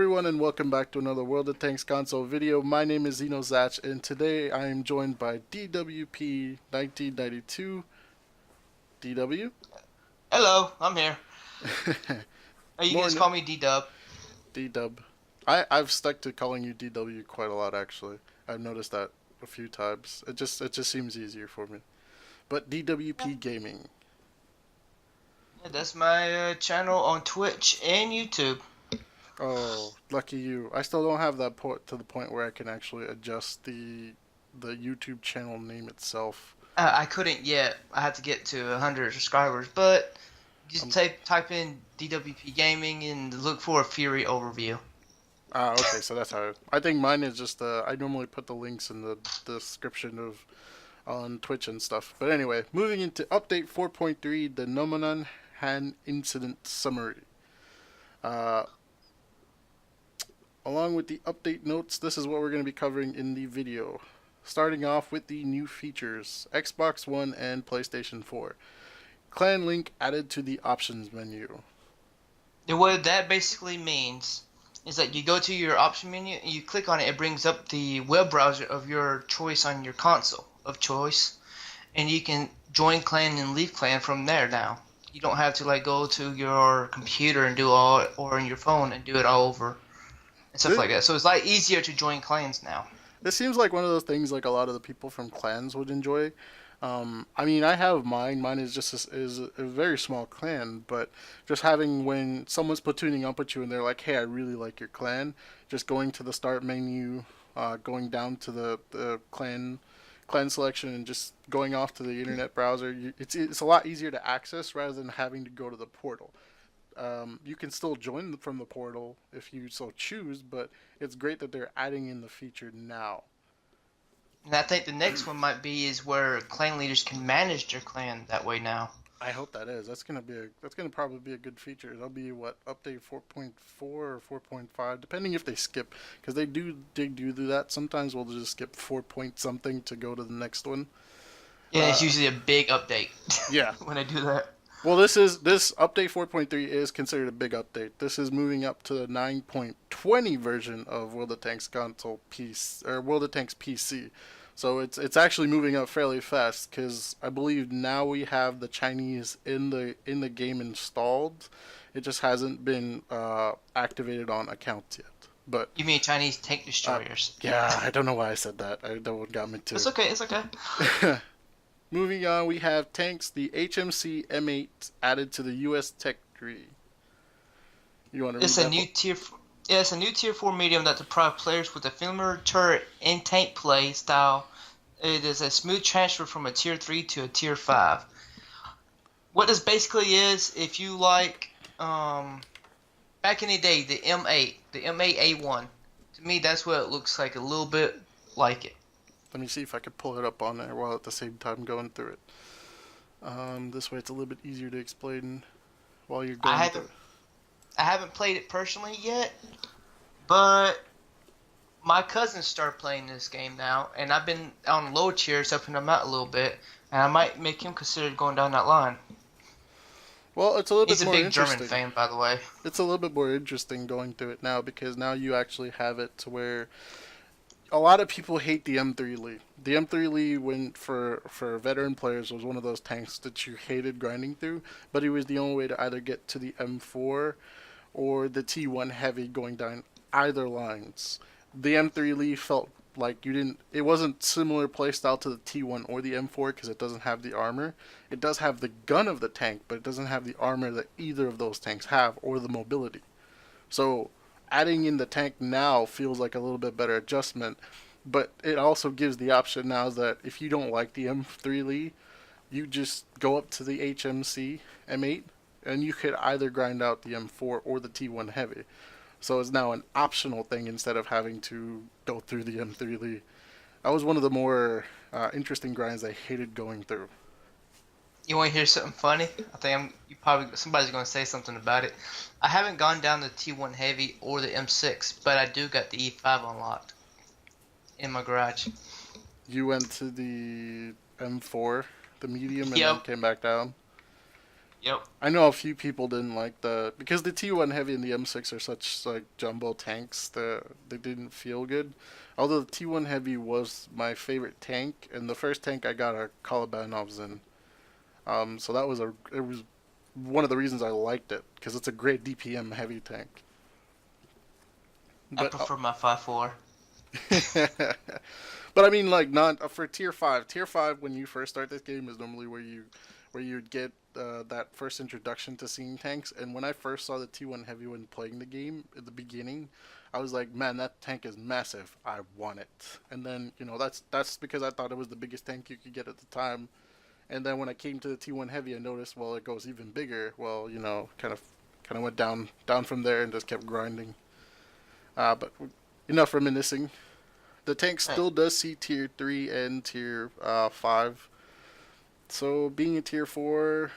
everyone, and welcome back to another World of Tanks console video. My name is zenozatch, and today I am joined by DWP1992. DW? Hello, I'm here. You can just Morning. call me D-Dub. D-Dub. I've stuck to calling you DW quite a lot, actually. I've noticed that a few times. It just seems easier for me. But DWP Gaming. Yeah, that's my channel on Twitch and YouTube. Oh, lucky you. I still don't have that to the point where I can actually adjust the YouTube channel name itself. I couldn't yet. I had to get to 100 subscribers, but just type in DWP Gaming and look for a Fury overview. Okay, so that's how. I think mine is just. I normally put the links in the description of on Twitch and stuff. But anyway, moving into update 4.3, the Nomonhan Incident summary. Along with the update notes, this is what we're going to be covering in the video. Starting off with the new features, Xbox One and PlayStation 4. Clan link added to the options menu. And what that basically means is that you go to your option menu and you click on it, it brings up the web browser of your choice on your console of choice, and you can join clan and leave clan from there now. You don't have to go to your computer and do all, or on your phone and do it all over and stuff like that. So it's easier to join clans now. This seems like one of those things like a lot of the people from clans would enjoy. I mean, I have mine. Mine is just is a very small clan, but just having when someone's platooning up at you and they're like, "Hey, I really like your clan," just going to the start menu, going down to the clan selection, and just going off to the internet browser. It's a lot easier to access rather than having to go to the portal. You can still join from the portal if you so choose, but it's great that they're adding in the feature now. And I think the next one might be is where clan leaders can manage their clan that way now. I hope that is. That's gonna probably be a good feature. That'll be what, update 4.4 or 4.5, depending if they skip, because they do that. Sometimes we'll just skip 4 point something to go to the next one. Yeah, it's usually a big update. Yeah. When I do that. Well, this update 4.3 is considered a big update. This is moving up to the 9.20 version of World of Tanks console PC, or World of Tanks PC. So it's actually moving up fairly fast, because I believe now we have the Chinese in the game installed. It just hasn't been activated on accounts yet. But you mean Chinese tank destroyers? Yeah, I don't know why I said that. That one got me too. It's okay. It's okay. Moving on, we have tanks, the HMC M8 added to the US Tech tree. You want to read It's a new tier 4 medium that deprives players with a familiar turret and tank play style. It is a smooth transfer from a tier 3 to a tier 5. What this basically is, if you like, back in the day, the M8, the M8A1, to me that's what it looks like, a little bit like it. Let me see if I can pull it up on there while at the same time going through it. This way it's a little bit easier to explain while you're going through it. I haven't played it personally yet, but my cousin started playing this game now, and I've been on low tiers helping him out a little bit, and I might make him consider going down that line. Well, it's a little bit more interesting. He's a big German fan, by the way. It's a little bit more interesting going through it now, because now you actually have it to where a lot of people hate the M3 Lee. The M3 Lee, when for veteran players, was one of those tanks that you hated grinding through, but it was the only way to either get to the M4 or the T1 heavy going down either lines. The M3 Lee felt like it wasn't similar playstyle to the T1 or the M4 because it doesn't have the armor. It does have the gun of the tank, but it doesn't have the armor that either of those tanks have or the mobility. So adding in the tank now feels like a little bit better adjustment, but it also gives the option now that if you don't like the M3 Lee, you just go up to the HMC M8 and you could either grind out the M4 or the T1 heavy. So it's now an optional thing instead of having to go through the M3 Lee. That was one of the more interesting grinds I hated going through. You want to hear something funny? I think somebody's going to say something about it. I haven't gone down the T1 Heavy or the M6, but I do got the E5 unlocked in my garage. You went to the M4, the medium, and then came back down? Yep. I know a few people didn't like because the T1 Heavy and the M6 are such like jumbo tanks that they didn't feel good. Although the T1 Heavy was my favorite tank, and the first tank I got a Kalabanov's in. So it was one of the reasons I liked it because it's a great DPM heavy tank. I But prefer my 5.4. but I mean, like, not for tier five. Tier five, when you first start this game, is normally where you'd get that first introduction to seeing tanks. And when I first saw the T1 Heavy when playing the game at the beginning, I was like, man, that tank is massive. I want it. And then that's because I thought it was the biggest tank you could get at the time. And then when I came to the T1 Heavy, I noticed, well, it goes even bigger. Well, kind of went down from there and just kept grinding. But enough reminiscing. The tank Right. still does see tier 3 and tier 5. So being a tier 4,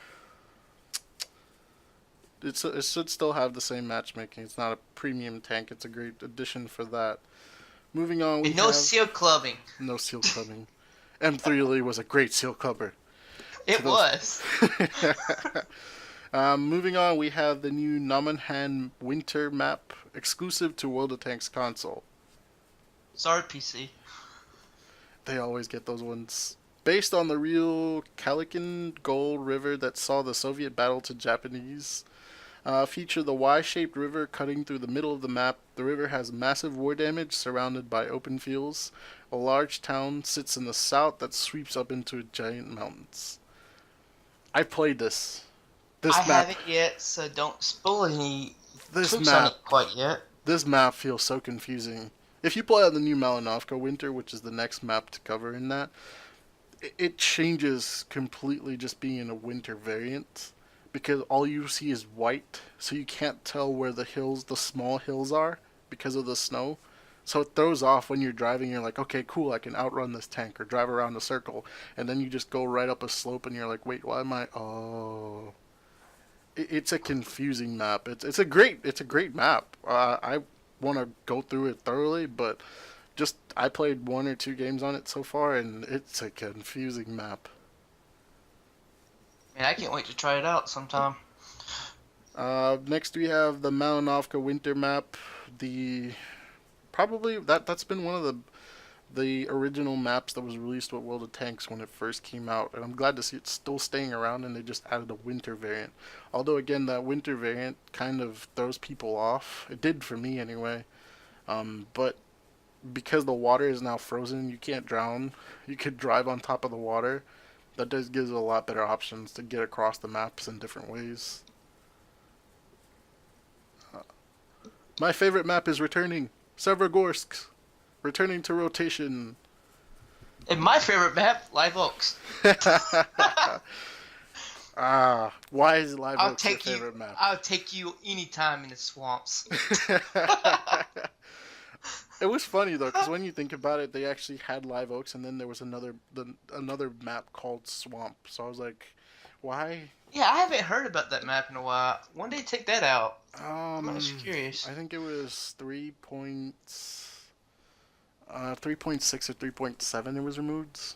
it should still have the same matchmaking. It's not a premium tank. It's a great addition for that. Moving on, we And no have seal clubbing. no seal clubbing. M3 was a great seal clubber. To It those. was. Moving on, we have the new Nomonhan Winter map exclusive to World of Tanks console. Sorry, PC. They always get those ones. Based on the real Kalikin Gold River that saw the Soviet battle to Japanese, feature the Y-shaped river cutting through the middle of the map. The river has massive war damage surrounded by open fields. A large town sits in the south that sweeps up into giant mountains. I played this. I This map. haven't yet, so don't spoil any This tricks on it map. quite yet. This map feels so confusing. If you play on the new Malinovka Winter, which is the next map to cover in that, it changes completely just being in a winter variant because all you see is white, so you can't tell where the small hills are because of the snow. So it throws off when you're driving. You're like, okay, cool, I can outrun this tank or drive around a circle, and then you just go right up a slope, and you're like, wait, why am I? Oh, it's a confusing map. It's a great map. I want to go through it thoroughly, but just I played one or two games on it so far, and it's a confusing map. Man, I can't wait to try it out sometime. Next we have the Malinovka Winter map. The probably that's been one of the original maps that was released with World of Tanks when it first came out, and I'm glad to see it's still staying around and they just added a winter variant. Although again, that winter variant kind of throws people off. It did for me anyway. But because the water is now frozen, you can't drown. You could drive on top of the water. That does gives a lot better options to get across the maps in different ways. My favorite map is returning. Severogorsk. Returning to rotation. And my favorite map, Live Oaks. Why is Live I'll Oaks your take you. favorite map? I'll take you anytime in the swamps. It was funny though, because when you think about it, they actually had Live Oaks, and then there was another map called Swamp. So I was like, why? Yeah, I haven't heard about that map in a while. When did they take that out? I'm just curious. I think it was 3.6 or 3.7. It was removed.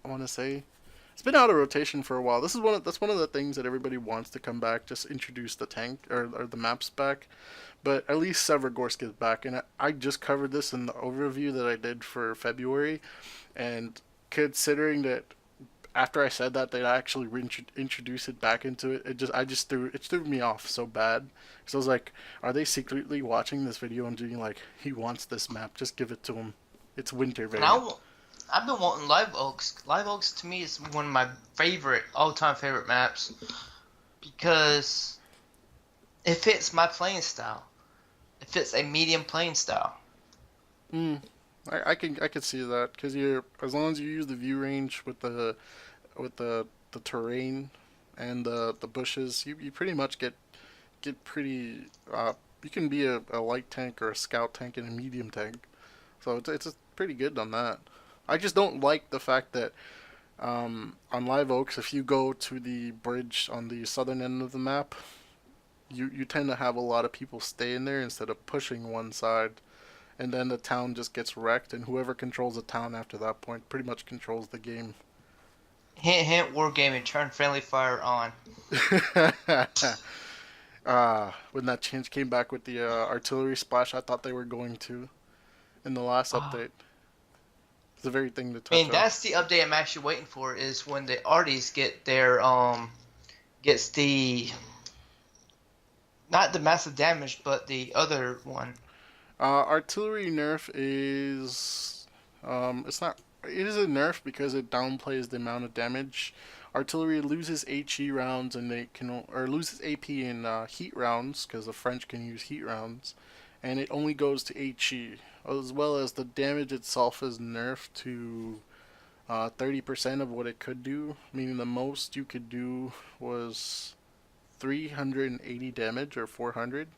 I want to say it's been out of rotation for a while. That's one of the things that everybody wants to come back. Just introduce the tank or the maps back. But at least Severogorsk is back, and I just covered this in the overview that I did for February, and considering that after I said that they'd actually introduce it back into it, it threw me off so bad. Because I was like, are they secretly watching this video and doing like, he wants this map, just give it to him. It's winter And variant. I've been wanting Live Oaks. Live Oaks to me is one of my all-time favorite maps because it fits my playing style. It fits a medium playing style. I can see that because you're as long as you use the view range with the terrain and the bushes, you pretty much get pretty. You can be a light tank or a scout tank and a medium tank, so it's pretty good on that. I just don't like the fact that on Live Oaks, if you go to the bridge on the southern end of the map, you tend to have a lot of people stay in there instead of pushing one side, and then the town just gets wrecked, and whoever controls the town after that point pretty much controls the game. Hint, hint, wargaming, turn friendly fire on. When that change came back with the artillery splash, I thought they were going to in the last Oh, update. It's the very thing to I touch mean, on. that's the update I'm actually waiting for is when the arties get their, gets the, not the massive damage, but the other one. Artillery nerf is it's not. It is a nerf because it downplays the amount of damage. Artillery loses HE rounds and they can or loses AP in heat rounds because the French can use heat rounds, and it only goes to HE, as well as the damage itself is nerfed to 30% of what it could do, meaning the most you could do was 380 damage or 400.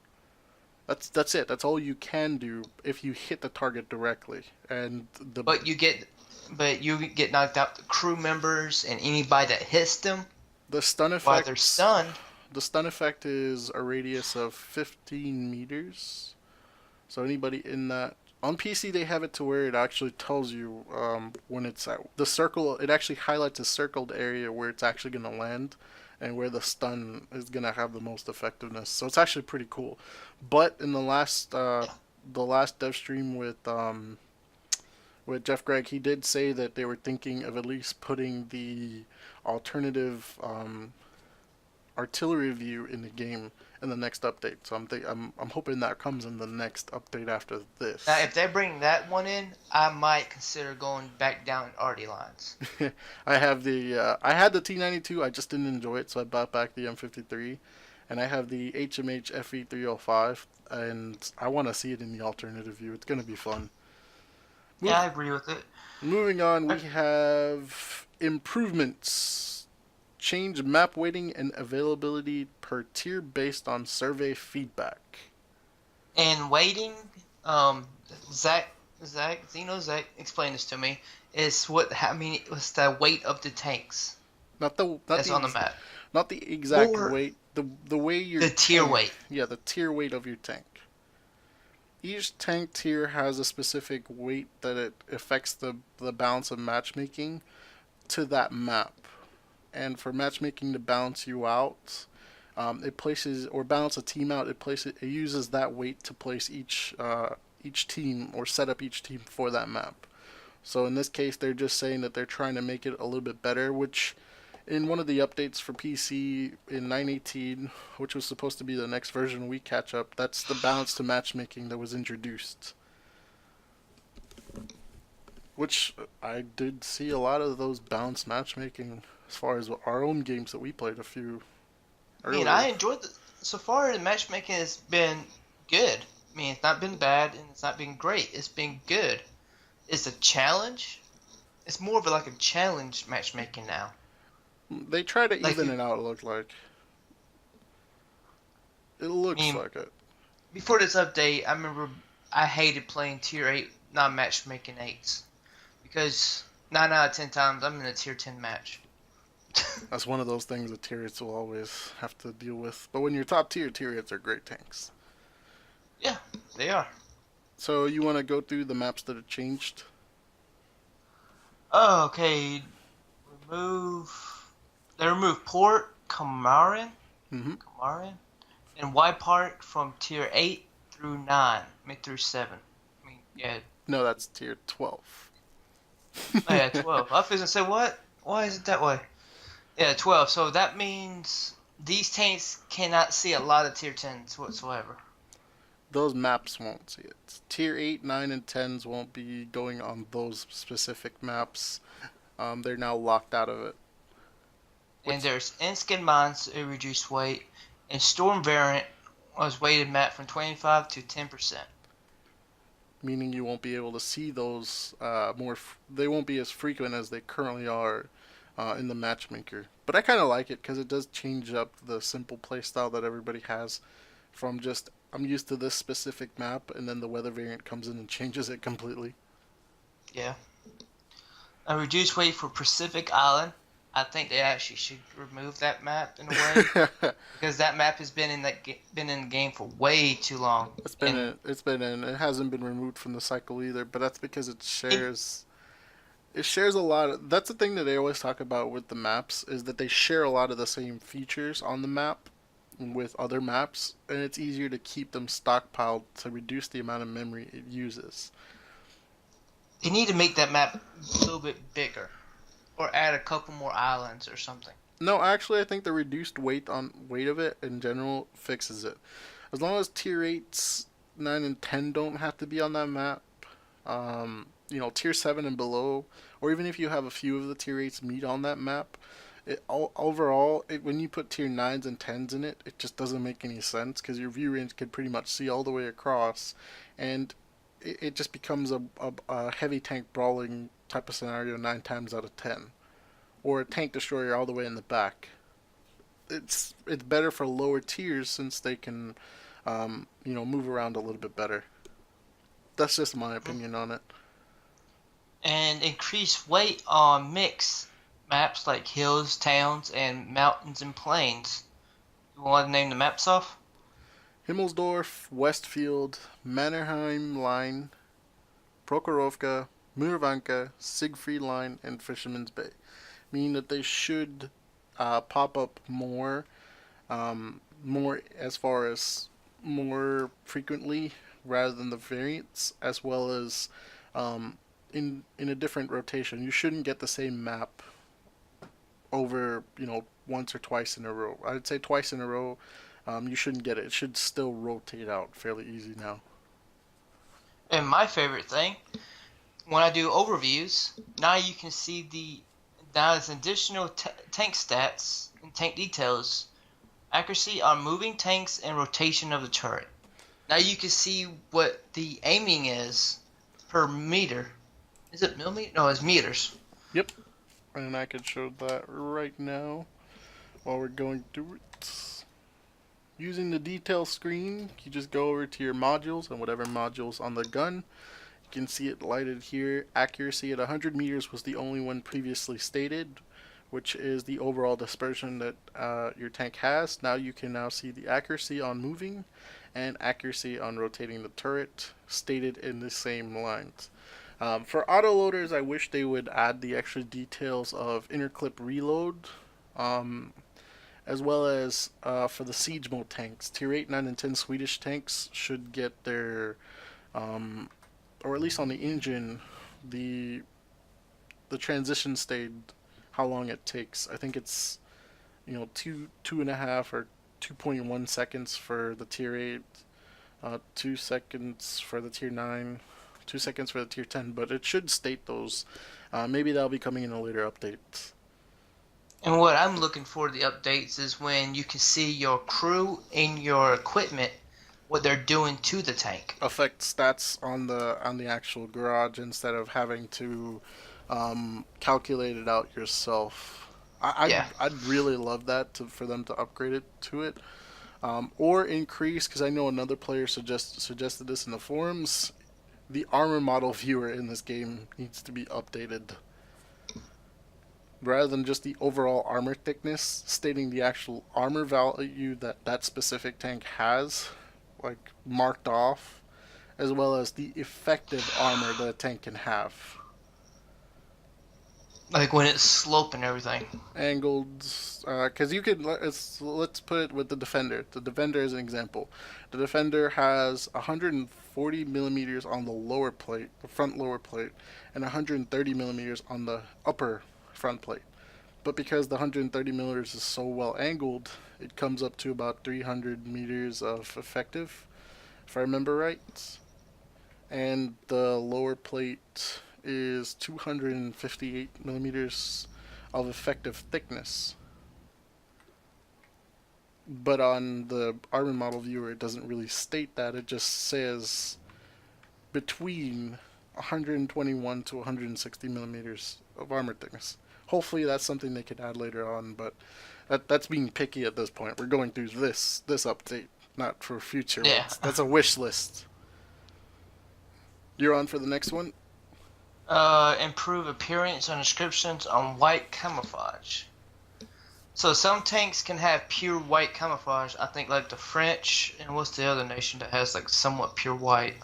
That's it. That's all you can do if you hit the target directly. And But you get knocked out the crew members and anybody that hits them the stun while they're effect stunned. the stun effect is a radius of 15 meters. So anybody in that on PC they have it to where it actually tells you when it's at the circle. It actually highlights a circled area where it's actually going to land, and where the stun is going to have the most effectiveness. So it's actually pretty cool. But in the last dev stream with Jeff Gregg, he did say that they were thinking of at least putting the alternative artillery view in the game in the next update. So I'm hoping that comes in the next update after this. Now, if they bring that one in, I might consider going back down arty lines. I have I had the T92. I just didn't enjoy it, so I bought back the M53, and I have the HMH FE305, and I want to see it in the alternative view. It's gonna be fun. Yeah, I agree with it. Moving on, we have improvements. Change map weighting and availability per tier based on survey feedback. And waiting, Zach, Zach explained this to me. Is what's the weight of the tanks Not that's the on the map? not the exact Or weight. The way your the tier tank, weight. yeah, the tier weight of your tank. Each tank tier has a specific weight that it affects the balance of matchmaking to that map. And for matchmaking to balance you out, it places or balance a team out. It uses that weight to place each team or set up each team for that map. So in this case, they're just saying that they're trying to make it a little bit better, which in one of the updates for PC in 9.18, which was supposed to be the next version we catch up, that's the balance to matchmaking that was introduced. Which I did see a lot of those balanced matchmaking as far as our own games that we played a few I mean, earlier. I enjoyed so far. The matchmaking has been good. I mean, it's not been bad and it's not been great. It's been good. It's a challenge. It's more of like a challenge matchmaking now. They try to Like even it out, it looked like. It looks I mean, like it. before this update, I remember I hated playing tier 8 non-matchmaking 8s because 9 out of 10 times I'm in a tier 10 match. That's one of those things that tier 8s will always have to deal with. But when you're top tier, tier 8s are great tanks. Yeah, they are. So you want to go through the maps that have changed? Oh, okay. They remove Port Kamarin, Mm-hmm. and Y Park from tier 8 through 9. I mean, through 7. I mean, yeah. No, that's tier 12. Oh, yeah, 12. I was going to say, what? Why is it that way? Yeah, 12. So that means these tanks cannot see a lot of tier 10s whatsoever. Those maps won't see it. Tier 8, 9, and 10s won't be going on those specific maps. They're now locked out of it. And there's in-skin mines, a reduced weight, and Storm variant was weighted map from 25 to 10%. Meaning you won't be able to see those they won't be as frequent as they currently are in the matchmaker. But I kind of like it because it does change up the simple playstyle that everybody has from just I'm used to this specific map, and then the weather variant comes in and changes it completely. Yeah. A reduced weight for Pacific Island. I think they actually should remove that map in a way because that map has been in the game for way too long. It hasn't been removed from the cycle either, but that's because it shares It shares a lot that's the thing that they always talk about with the maps, is that they share a lot of the same features on the map with other maps, and it's easier to keep them stockpiled to reduce the amount of memory it uses. They need to make that map a little bit bigger, or add a couple more islands or something. No, actually, I think the reduced weight of it in general fixes it. As long as tier 8s, 9 and 10 don't have to be on that map, tier 7 and below, or even if you have a few of the tier 8s meet on that map, overall, when you put tier 9s and 10s in it, it just doesn't make any sense because your view range can pretty much see all the way across, and it just becomes a heavy tank brawling type of scenario 9 times out of 10. Or a tank destroyer all the way in the back. It's better for lower tiers since they can, move around a little bit better. That's just my opinion on it. And increase weight on mix maps like hills, towns, and mountains and plains. You want to name the maps off? Himmelsdorf, Westfield, Mannerheim Line, Prokhorovka, Murvanka, Siegfried Line, and Fisherman's Bay. Meaning that they should pop up more as far as more frequently rather than the variants, as well as in a different rotation. You shouldn't get the same map over once or twice in a row. I'd say twice in a row. You shouldn't get it. It should still rotate out fairly easy now. And my favorite thing, when I do overviews, now you can see now as additional tank stats and tank details, accuracy on moving tanks and rotation of the turret. Now you can see what the aiming is per meter. Is it millimeter? No, it's meters. Yep. And I can show that right now while we're going through it. Using the detail screen, you just go over to your modules and whatever modules on the gun. You can see it lighted here. Accuracy at 100 meters was the only one previously stated, which is the overall dispersion that your tank has. Now you can see the accuracy on moving and accuracy on rotating the turret stated in the same lines. For autoloaders, I wish they would add the extra details of interclip reload, as well as for the siege mode tanks. Tier 8, 9, and 10 Swedish tanks should get their or at least on the engine, the transition state, how long it takes. I think it's 2.5 or 2.1 seconds for the tier 8, 2 seconds for the tier 9, 2 seconds for the tier 10, but it should state those. Maybe that'll be coming in a later update. And what I'm looking for the updates is when you can see your crew and your equipment, what they're doing to the tank. Affect stats on the actual garage instead of having to calculate it out yourself. I'd really love that for them to upgrade it to it, or increase, because I know another player suggested this in the forums. The armor model viewer in this game needs to be updated. Rather than just the overall armor thickness, stating the actual armor value that specific tank has, like marked off, as well as the effective armor that a tank can have. Like when it's sloped and everything. Angled, because you could, let's put it with the Defender. The Defender is an example. The Defender has 140 millimeters on the lower plate, the front lower plate, and 130 millimeters on the upper front plate. But because the 130 millimeters is so well angled, it comes up to about 300 meters of effective, if I remember right. And the lower plate is 258 millimeters of effective thickness. But on the armor model viewer, it doesn't really state that. It just says between 121 to 160 millimeters of armor thickness. Hopefully that's something they could add later on, but that's being picky at this point. We're going through this update, not for future ones. That's a wish list. You're on for the next one? Improve appearance and descriptions on white camouflage. So some tanks can have pure white camouflage. I think like the French, and what's the other nation that has like somewhat pure white?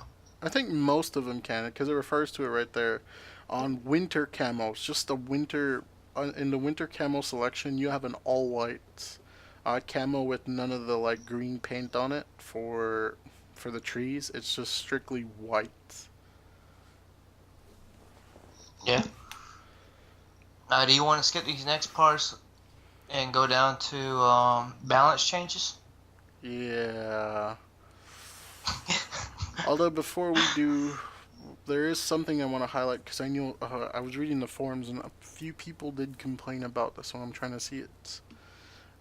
I think most of them can, because it refers to it right there. On winter camos, just the winter in the winter camo selection, you have an all white camo with none of the like green paint on it for the trees. It's just strictly white. Yeah. Do you want to skip these next parts and go down to balance changes? Yeah. Although before we do, there is something I want to highlight because I knew I was reading the forums and a few people did complain about this when I'm trying to see it.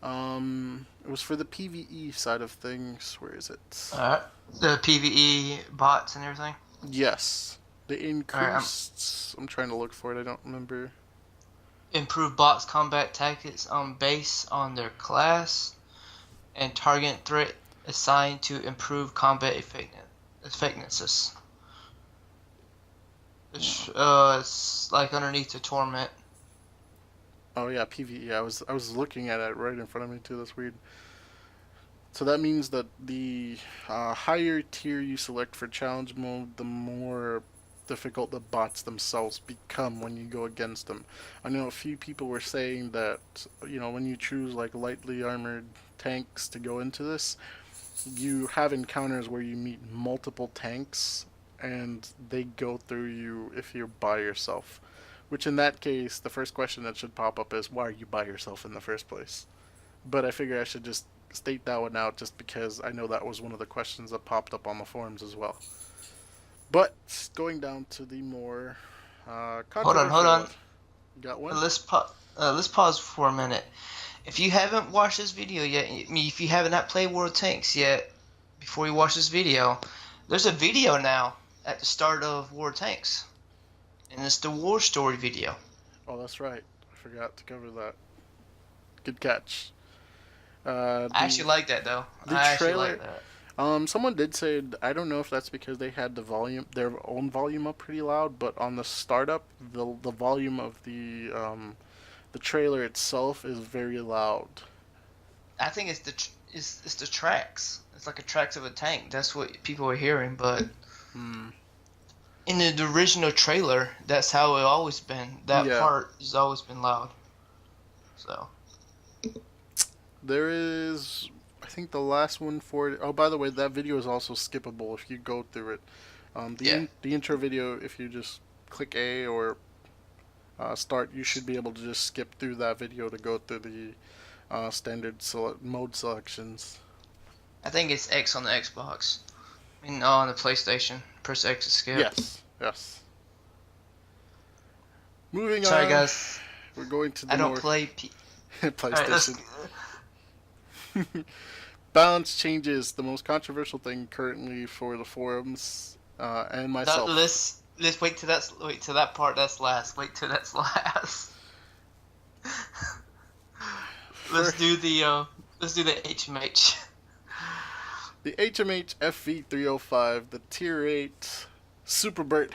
It was for the PVE side of things. Where is it? Alright. The PvE bots and everything? Yes, the Alright, increased. I'm trying to look for it. I don't remember. improve bots combat tactics based on their class and target threat assigned to improve combat effectiveness. It's like underneath the torment. Oh yeah, PVE. I was looking at it right in front of me too. That's weird. So that means that the higher tier you select for challenge mode, the more difficult the bots themselves become when you go against them. I know a few people were saying that, you know, when you choose like lightly armored tanks to go into this, you have encounters where you meet multiple tanks and they go through you if you're by yourself. Which in that case, the first question that should pop up is, why are you by yourself in the first place? But I figure I should just state that one out just because I know that was one of the questions that popped up on the forums as well. But going down to the more controversial Hold on. one. You got one? Let's pause for a minute. If you haven't watched this video yet, if you haven't played World of Tanks yet, before you watch this video, there's a video now at the start of War of Tanks. And it's the war story video. Oh, that's right. I forgot to cover that. Good catch. I actually like that though. The I trailer. actually like that. Someone did say, I don't know if that's because they had their own volume up pretty loud, but on the startup, the volume of the trailer itself is very loud. I think it's it's the tracks. It's like a tracks of a tank. That's what people are hearing. But in the original trailer, that's how it always been. That part has always been loud. So there is, I think the last one for it. Oh, by the way, that video is also skippable if you go through it. The intro video, if you just click A or start, you should be able to just skip through that video to go through the standard mode selections. I think it's X on the Xbox. I mean, on the PlayStation. Press X to skip. Yes. Moving on. Sorry, guys. We're going to the I don't play PlayStation. Right, balance changes, the most controversial thing currently for the forums and myself. Let's wait till that part. That's last. Wait till that's last. Let's do the HMH. The HMH FV305, the Tier 8 Super Burt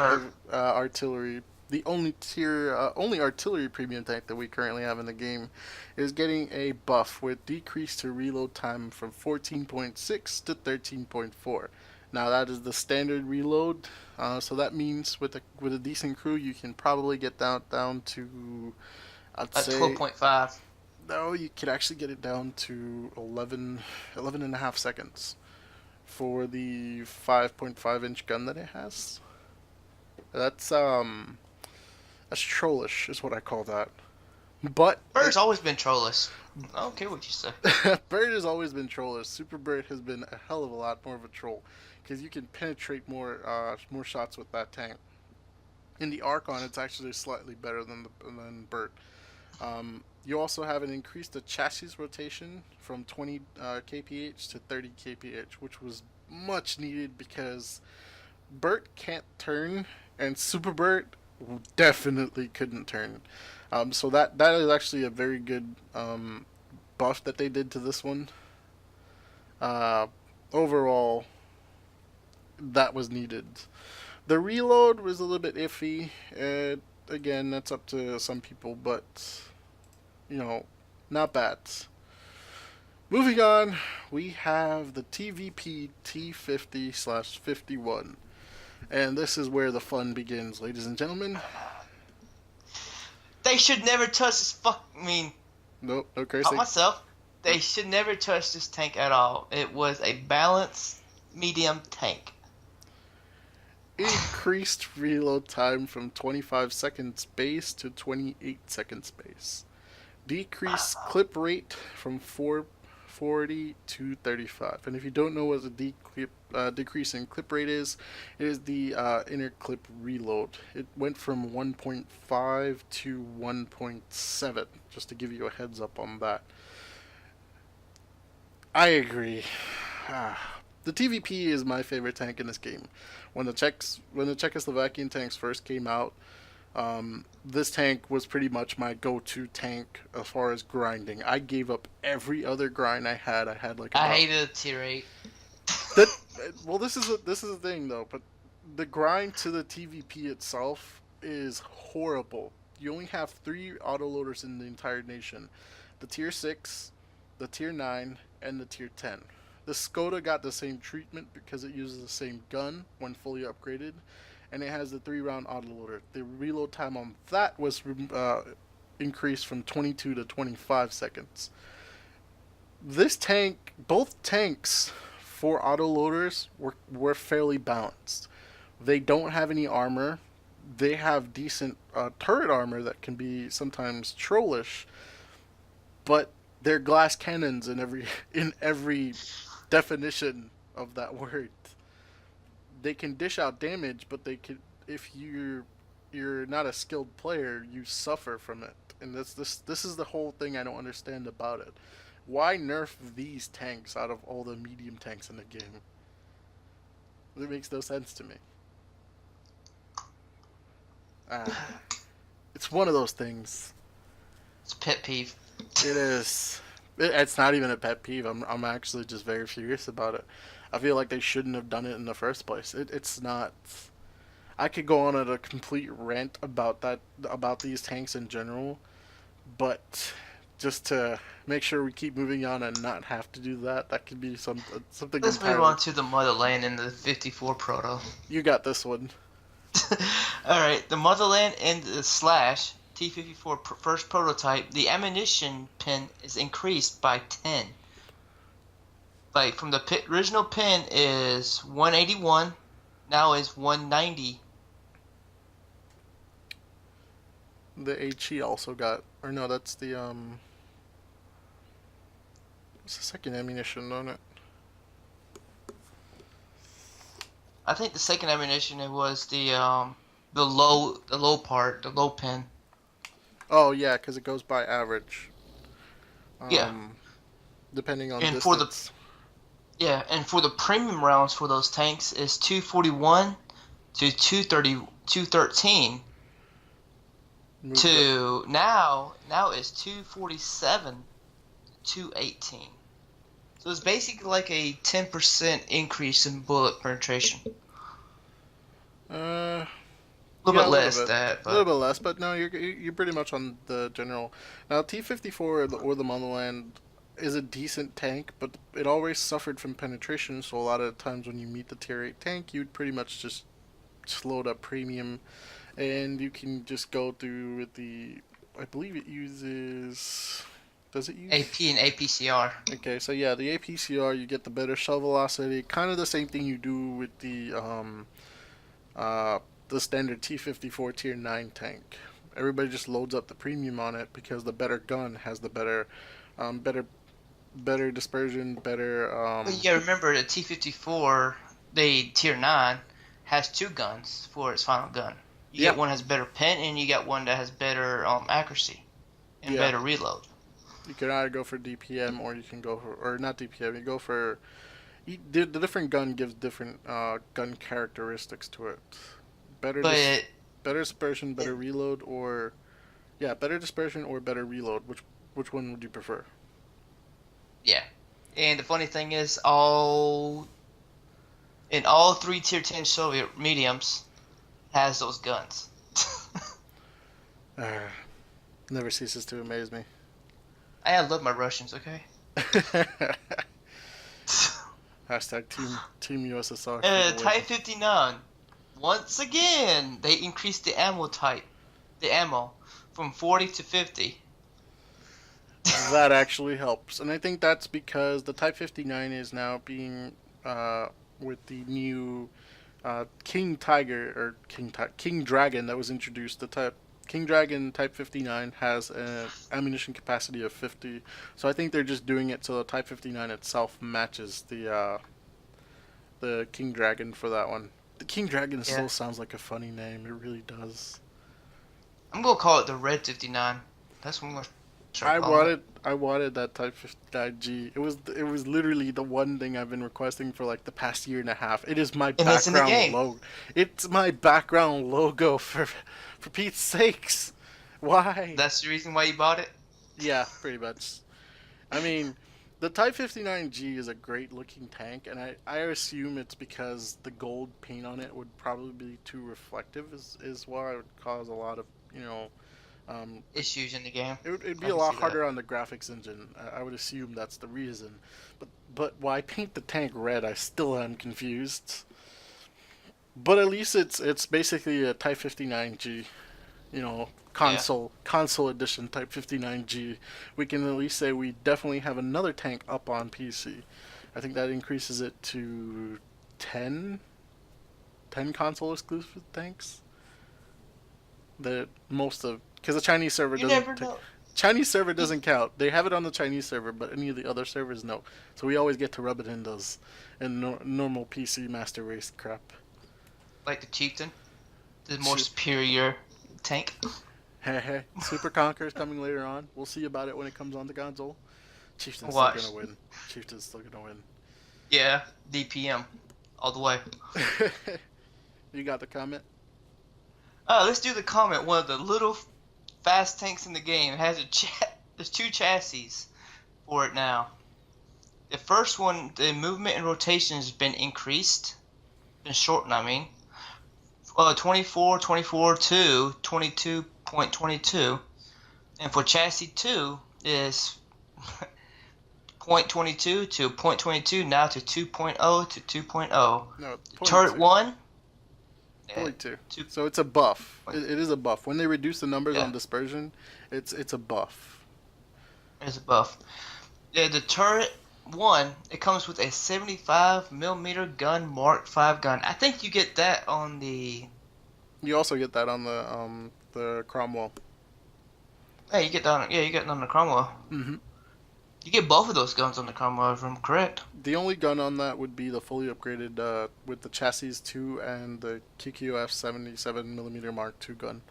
artillery, the only artillery premium tank that we currently have in the game, is getting a buff with decrease to reload time from 14.6 to 13.4. Now that is the standard reload, so that means with a decent crew you can probably get down to, I'd say 12.5. No, you could actually get it down to 11 and a half seconds for the 5.5 inch gun that it has. That's trollish is what I call that. But Bird's always been trollish. I don't care what you say. Bird has always been trollish. Super Bird has been a hell of a lot more of a troll because you can penetrate more shots with that tank. In the Archon, it's actually slightly better than Bird. You also have an increased chassis rotation from 20 kph to 30 kph, which was much needed because Burt can't turn and Super Burt definitely couldn't turn. So that is actually a very good buff that they did to this one. Overall, that was needed. The reload was a little bit iffy. Again, that's up to some people, but you know, not bad. Moving on, we have the TVP T50/51. And this is where the fun begins, ladies and gentlemen. They should never touch this Nope, no cursing. not myself. They should never touch this tank at all. It was a balanced medium tank. Increased reload time from 25 seconds base to 28 seconds base. Decreased clip rate from 440 to 35. And if you don't know what the decrease in clip rate is, it is the inner clip reload. It went from 1.5 to 1.7, just to give you a heads up on that. I agree. The TVP is my favorite tank in this game. When the Czechoslovakian tanks first came out, this tank was pretty much my go-to tank as far as grinding. I gave up every other grind I had. I hated the tier 8. Well, this is the thing though. But the grind to the TVP itself is horrible. You only have 3 autoloaders in the entire nation: the tier 6, the tier 9, and the tier 10. The Skoda got the same treatment because it uses the same gun when fully upgraded, and it has the 3-round autoloader. The reload time on that was increased from 22 to 25 seconds. This tank, both tanks for autoloaders were fairly balanced. They don't have any armor. They have decent turret armor that can be sometimes trollish, but they're glass cannons in every definition of that word. They can dish out damage, but if you're not a skilled player, you suffer from it. And this is the whole thing I don't understand about it. Why nerf these tanks out of all the medium tanks in the game? It makes no sense to me. It's one of those things. It's a pet peeve. It is. It's not even a pet peeve. I'm actually just very furious about it. I feel like they shouldn't have done it in the first place. It's not. I could go on at a complete rant about these tanks in general, but just to make sure we keep moving on and not have to do that could be something. Let's entirely... move on to the Motherland and the 54 Proto. You got this one. Alright, the Motherland and the Slash T-54 first prototype, the ammunition pin is increased by 10. Like, from the original pin is 181, now is 190. The HE also got, or no, that's the, what's the second ammunition on it? I think the second ammunition, it was the low part, the low pin. Oh, yeah, because it goes by average. Yeah. Depending on and distance. And for the premium rounds for those tanks is 241 to 213 to now is 247 to 218. So it's basically like a 10% increase in bullet penetration. A little bit less that, but a little bit less, but no, you're pretty much on the general. Now T-54 or the Motherland is a decent tank, but it always suffered from penetration. So a lot of times when you meet the tier 8 tank, you'd pretty much just load up premium, and you can just go through with the. I believe it uses. Does it use AP and APCR? Okay, so yeah, the APCR, you get the better shell velocity, kind of the same thing you do with the standard T-54 tier 9 tank. Everybody just loads up the premium on it because the better gun has the better dispersion, better. But yeah, remember the T-54, the tier 9 has 2 guns for its final gun. You get one that has better pen, and you got one that has better accuracy and better reload. You can either go for DPM or you can go for, or not DPM. You go for the different gun gives different gun characteristics to it. Better dispersion, better reload, or better dispersion or better reload. Which one would you prefer? Yeah, and the funny thing is, all 3 tier 10 Soviet mediums has those guns. Never ceases to amaze me. I love my Russians, okay? Hashtag Team USSR. Type 59. once again, they increased the ammo type, the ammo, from 40 to 50. That actually helps, and I think that's because the Type 59 is now being with the new King Tiger or King Dragon that was introduced. The type King Dragon Type 59 has an ammunition capacity of 50, so I think they're just doing it so the Type 59 itself matches the King Dragon for that one. The King Dragon Yeah. still sounds like a funny name. It really does. I'm gonna call it the Red 59. That's what I'm gonna start calling it. I wanted that Type 59G. It was literally the one thing I've been requesting for like the past year and a half. It is my And it's in the background game. logo. It's my background logo for Pete's sakes. Why? That's the reason why you bought it. Yeah, pretty much. I mean, the Type 59G is a great looking tank, and I assume it's because the gold paint on it would probably be too reflective, is why it would cause a lot of, you know, um, Issues in the game. it'd be I a can lot see that. harder on the graphics engine. I would assume that's the reason. But why paint the tank red? I still am confused. But at least it's basically a Type 59G, you know, console edition Type 59G. We can at least say we definitely have another tank up on PC. I think that increases it to 10 console exclusive tanks. The most of because the Chinese server You never doesn't know. Chinese server doesn't count. They have it on the Chinese server, but any of the other servers no. So we always get to rub it in those normal PC master race crap. Like the Chieftain, the more Shit. superior tank. Hey hey, Super Conquer is coming later on. We'll see about it when it comes on the console. Chieftain's Watch. still gonna win. Chieftain's still gonna win. Yeah, DPM, all the way. You got the comment? Let's do the comment. One of the little fast tanks in the game has there's two chassis for it now. The first one, the movement and rotation has been increased, been shortened. I mean, 24 to 22.22, and for chassis 2 is 0.22 to 0.22 now to 2.0 to 2.0. No, Turret 1. 0.2. Two- So it's a buff. It is a buff. When they reduce the numbers Yeah. on dispersion, it's a buff. There's a buff. Yeah, the turret 1, it comes with a 75mm gun, Mark 5 gun. I think you get that on the. You also get that on the Cromwell. Hey, you get that. Yeah, you get it on the Cromwell. Mm-hmm. You get both of those guns on the Cromwell, if I'm correct. The only gun on that would be the fully upgraded with the chassis 2 and the QQF 77mm Mark II gun.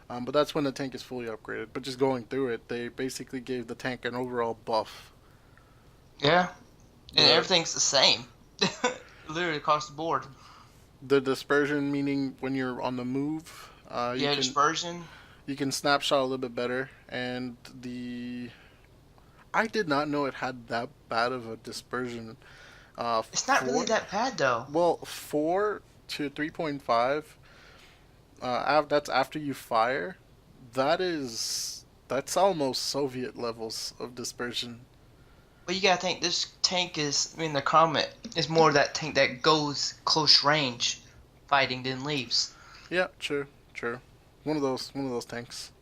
But that's when the tank is fully upgraded. But just going through it, they basically gave the tank an overall buff. Yeah, and Yeah. everything's the same. Literally across the board. The dispersion, meaning when you're on the move, Dispersion. you can snapshot a little bit better, and I did not know it had that bad of a dispersion. It's not really that bad though. Well, 4 to 3.5. That's after you fire. That's almost Soviet levels of dispersion. But you gotta think this tank is. I mean, the Comet is more that tank that goes close range fighting than leaves. Yeah, true. One of those tanks.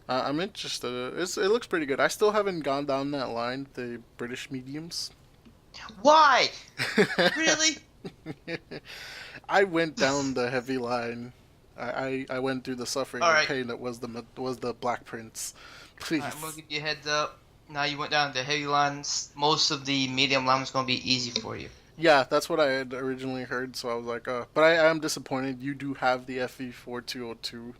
I'm interested. It looks pretty good. I still haven't gone down that line, the British mediums. Why? Really? I went down the heavy line. I went through the suffering and Alright. pain that was the Black Prince. Please. Alright, I'm gonna give you a heads up. Now you went down the heavy lines. Most of the medium line is gonna be easy for you. Yeah, that's what I had originally heard. So I was like, but I am disappointed. You do have the FE4202.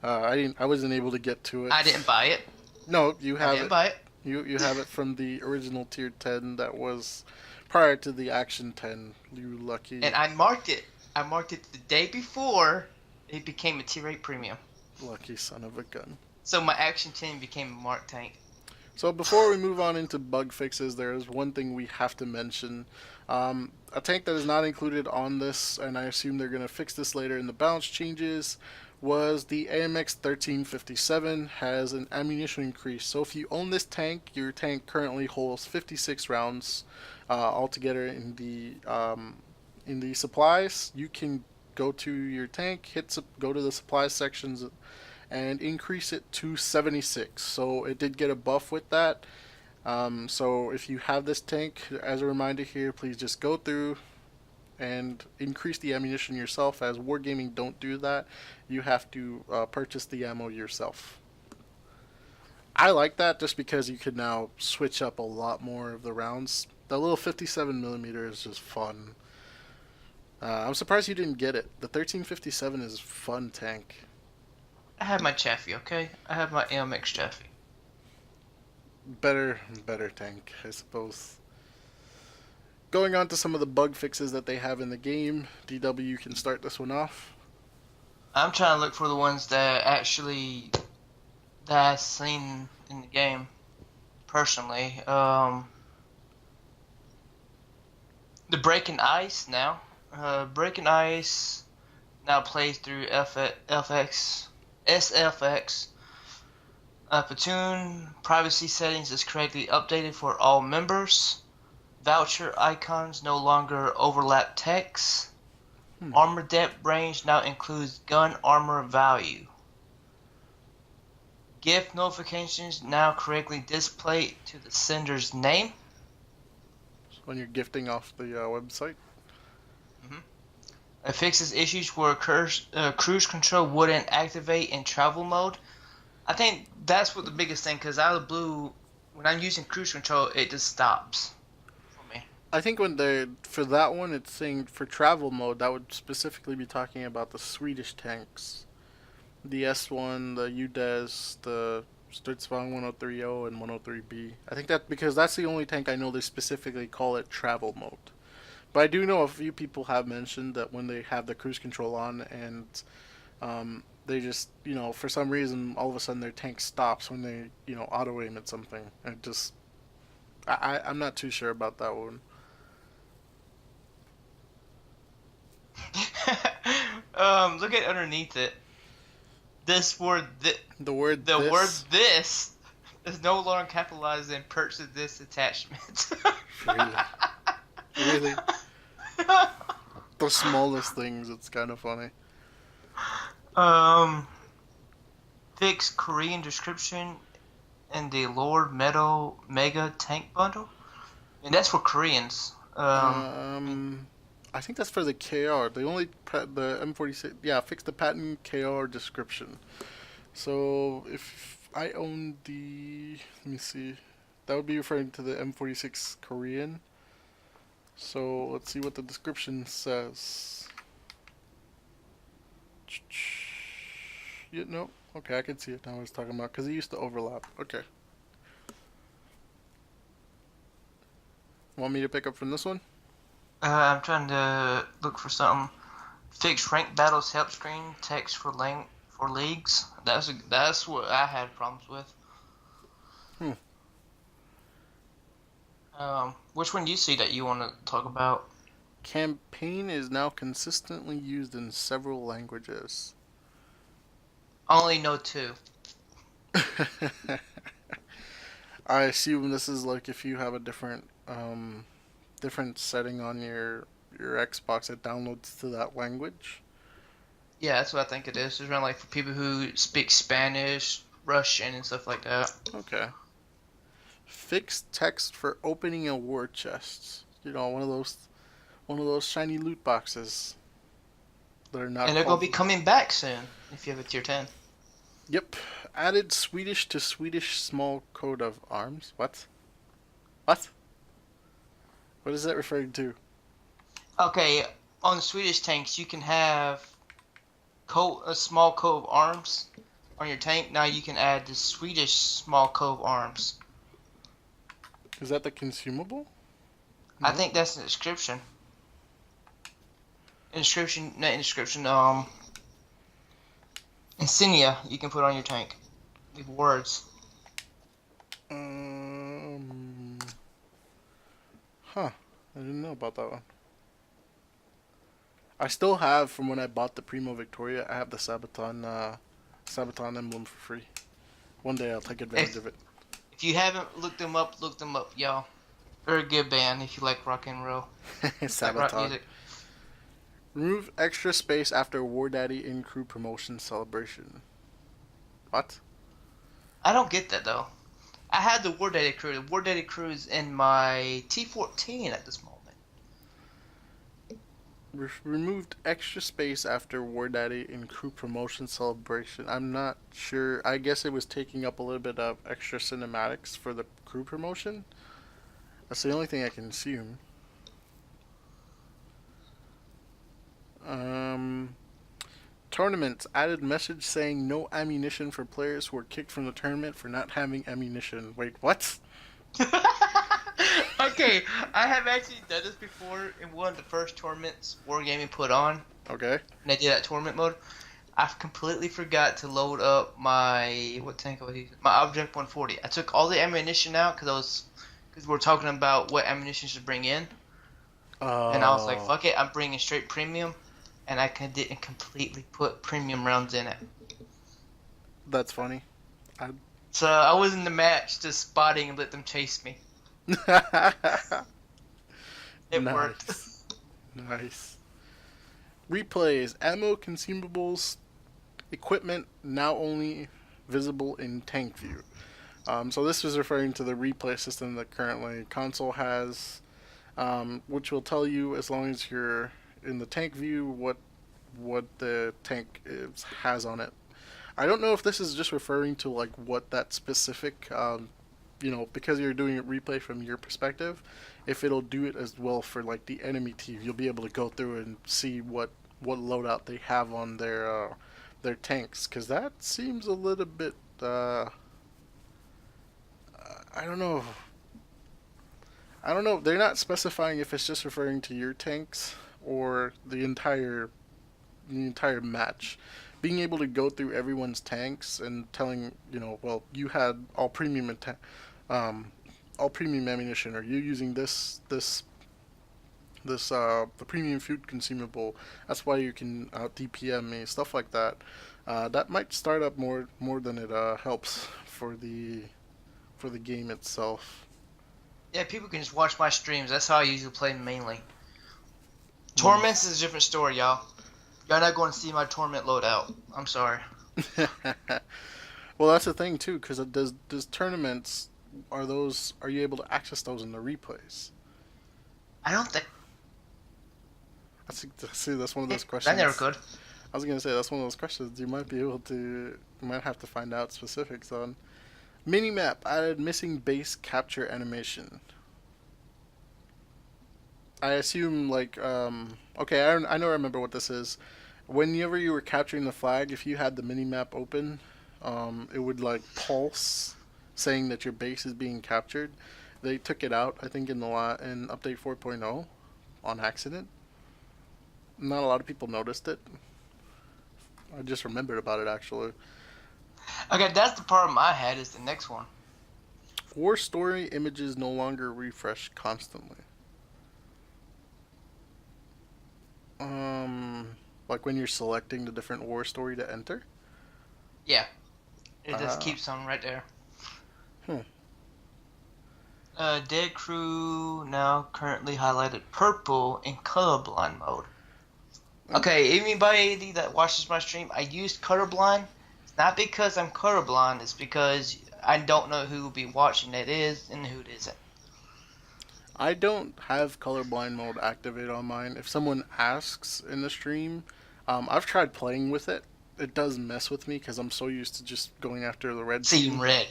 I wasn't able to get to it. I didn't buy it. No, you I have didn't it. buy it. You have it from the original tier 10 that was prior to the Action 10. You lucky. And I marked it. I marked it the day before it became a tier 8 premium. Lucky son of a gun. So my Action 10 became a marked tank. So before we move on into bug fixes, there is one thing we have to mention. A tank that is not included on this, and I assume they're going to fix this later in the balance changes, was the AMX 1357 has an ammunition increase. So if you own this tank, your tank currently holds 56 rounds altogether in the supplies. You can go to your tank, go to the supply sections, and increase it to 76. So it did get a buff with that. So if you have this tank, as a reminder here, please just go through and increase the ammunition yourself. As Wargaming don't do that, you have to purchase the ammo yourself. I like that just because you can now switch up a lot more of the rounds. The little 57mm is just fun. I'm surprised you didn't get it. The 1357 is a fun tank. I have my Chaffee, okay? I have my AMX Chaffee. Better tank, I suppose. Going on to some of the bug fixes that they have in the game, DW, you can start this one off. I'm trying to look for the ones that I've seen in the game, personally. The Breaking Ice now. Breaking Ice now plays through SFX. Platoon privacy settings is correctly updated for all members. Voucher icons no longer overlap text. Armor depth range now includes gun armor value. Gift notifications now correctly display to the sender's name. So when you're gifting off the website. It fixes issues where cruise control wouldn't activate in travel mode. I think that's what the biggest thing, because out of the blue, when I'm using cruise control, it just stops for me. I think for that one, it's saying for travel mode, that would specifically be talking about the Swedish tanks. The S1, the UDES, the Stridsvagn 1030 and 103B. I think that because that's the only tank I know they specifically call it travel mode. But I do know a few people have mentioned that when they have the cruise control on and they just, for some reason, all of a sudden their tank stops when they, auto aim at something. And I'm not too sure about that one. Look at underneath it. This word, the word this is no longer capitalized in purchase this attachment. Really? The smallest things, it's kind of funny. Fix Korean description in the Lord Metal Mega Tank Bundle. And that's for Koreans. I think that's for the KR. The M46. Yeah, fix the patent KR description. So if I own let me see, that would be referring to the M46 Korean. So let's see what the description says. Yeah, no. Okay, I can see it now. I was talking about because it used to overlap. Okay. Want me to pick up from this one? I'm trying to look for something. Fix ranked battles help screen text for leagues. That's what I had problems with. Which one do you see that you want to talk about? Campaign is now consistently used in several languages. I only know 2. I assume this is like if you have a different setting on your Xbox, it downloads to that language. Yeah, that's what I think it is. It's around like for people who speak Spanish, Russian, and stuff like that. Okay. Fix text for opening a war chest. One of those shiny loot boxes that are not. And they're gonna be coming back soon if you have a tier 10. Yep. Added Swedish to Swedish small coat of arms. What? What is that referring to? Okay, on the Swedish tanks, you can have a small coat of arms on your tank. Now you can add the Swedish small coat of arms. Is that the consumable? No? I think that's an inscription. Insignia you can put on your tank. With words. I didn't know about that one. I still have, from when I bought the Primo Victoria, I have the Sabaton emblem for free. One day I'll take advantage of it. If you haven't looked them up, y'all. They're a good band if you like rock and roll. Sabaton. Like rock music. Remove extra space after War Daddy in crew promotion celebration. What? I don't get that though. I had the War Daddy crew. The War Daddy crew is in my T14 at this moment. Removed extra space after War Daddy in crew promotion celebration. I'm not sure. I guess it was taking up a little bit of extra cinematics for the crew promotion. That's the only thing I can assume. Tournaments added message saying no ammunition for players who were kicked from the tournament for not having ammunition. Wait, what? Okay, I have actually done this before in one of the first tournaments Wargaming put on. Okay. And I did that tournament mode. I completely forgot to load up my what tank I was using. My Object 140. I took all the ammunition out because we're talking about what ammunition to bring in. And I was like, fuck it, I'm bringing straight premium, and I didn't completely put premium rounds in it. That's funny. So I was in the match just spotting and let them chase me. It worked. Nice. Replays, ammo, consumables, equipment now only visible in tank view. So this was referring to the replay system that currently console has, which will tell you as long as you're in the tank view what the tank has on it. I don't know if this is just referring to like what that specific, because you're doing a replay from your perspective, if it'll do it as well for like the enemy team. You'll be able to go through and see what loadout they have on their tanks, because that seems a little bit I don't know. They're not specifying if it's just referring to your tanks or the entire match. Being able to go through everyone's tanks and telling, well, you had all premium ammunition, or you're using the premium food consumable. That's why you can out DPM me, stuff like that. That might start up more than it helps for the game itself. Yeah, people can just watch my streams. That's how I usually play mainly. Tournaments is a different story, y'all. Y'all not going to see my tournament loadout. I'm sorry. Well, that's the thing too, because does tournaments are you able to access those in the replays? I don't think. That's one of those questions. I never could. I was gonna say that's one of those questions you might have to find out specifics on. Minimap added missing base capture animation. I assume okay, I remember what this is. Whenever you were capturing the flag, if you had the minimap open, it would like pulse, saying that your base is being captured. They took it out, I think, in update 4.0 on accident. Not a lot of people noticed it. I just remembered about it actually. Okay, that's the problem I had. Is the next one. War story images no longer refresh constantly. Like when you're selecting the different war story to enter? Yeah. It just keeps on right there. Dead crew now currently highlighted purple in colorblind mode. Okay, anybody that watches my stream, I used colorblind. It's not because I'm colorblind, it's because I don't know who will be watching it is and who it isn't. I don't have colorblind mode activated on mine. If someone asks in the stream, I've tried playing with it. It does mess with me because I'm so used to just going after the red team. Seeing red.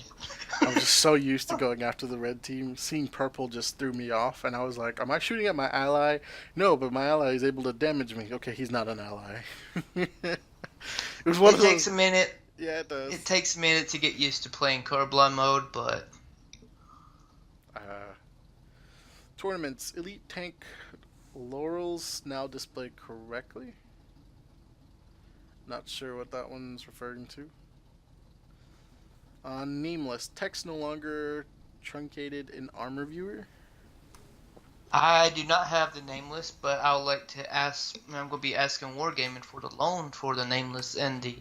I'm just so used to going after the red team. Seeing purple just threw me off, and I was like, am I shooting at my ally? No, but my ally is able to damage me. Okay, he's not an ally. It takes a minute. Yeah, it does. It takes a minute to get used to playing colorblind mode, but... Tournaments. Elite tank laurels now display correctly. Not sure what that one's referring to. Nameless. Text no longer truncated in armor viewer. I do not have the nameless, but I would like to ask. I'm going to be asking Wargaming for the loan for the nameless and the.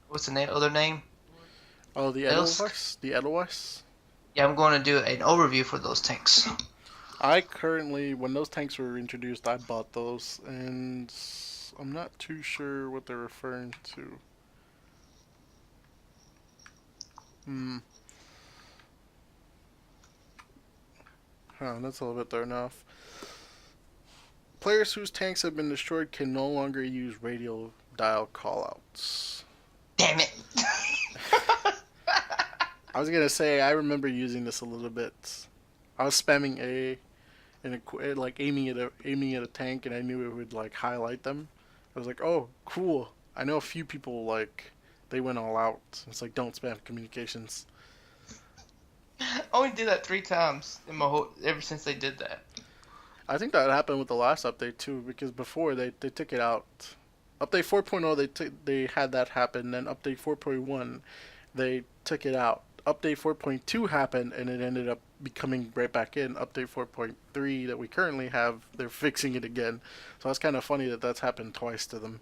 What's the other name? Oh, the Edelweiss? The Edelweiss? Yeah, I'm going to do an overview for those tanks. I currently, when those tanks were introduced, I bought those, and I'm not too sure what they're referring to. Hmm. Huh, that's a little bit there enough. Players whose tanks have been destroyed can no longer use radio dial callouts. Damn it! I was gonna say I remember using this a little bit. I was spamming A and like aiming at a tank, and I knew it would like highlight them. I was like, oh, cool. I know a few people like they went all out. It's like don't spam communications. I only did that 3 times in my whole ever since they did that. I think that happened with the last update too, because before they took it out. Update 4.0 they had that happen. Then update 4.1 they took it out. Update 4.2 happened and it ended up becoming right back in. Update 4.3 that we currently have, they're fixing it again. So it's kind of funny that that's happened twice to them.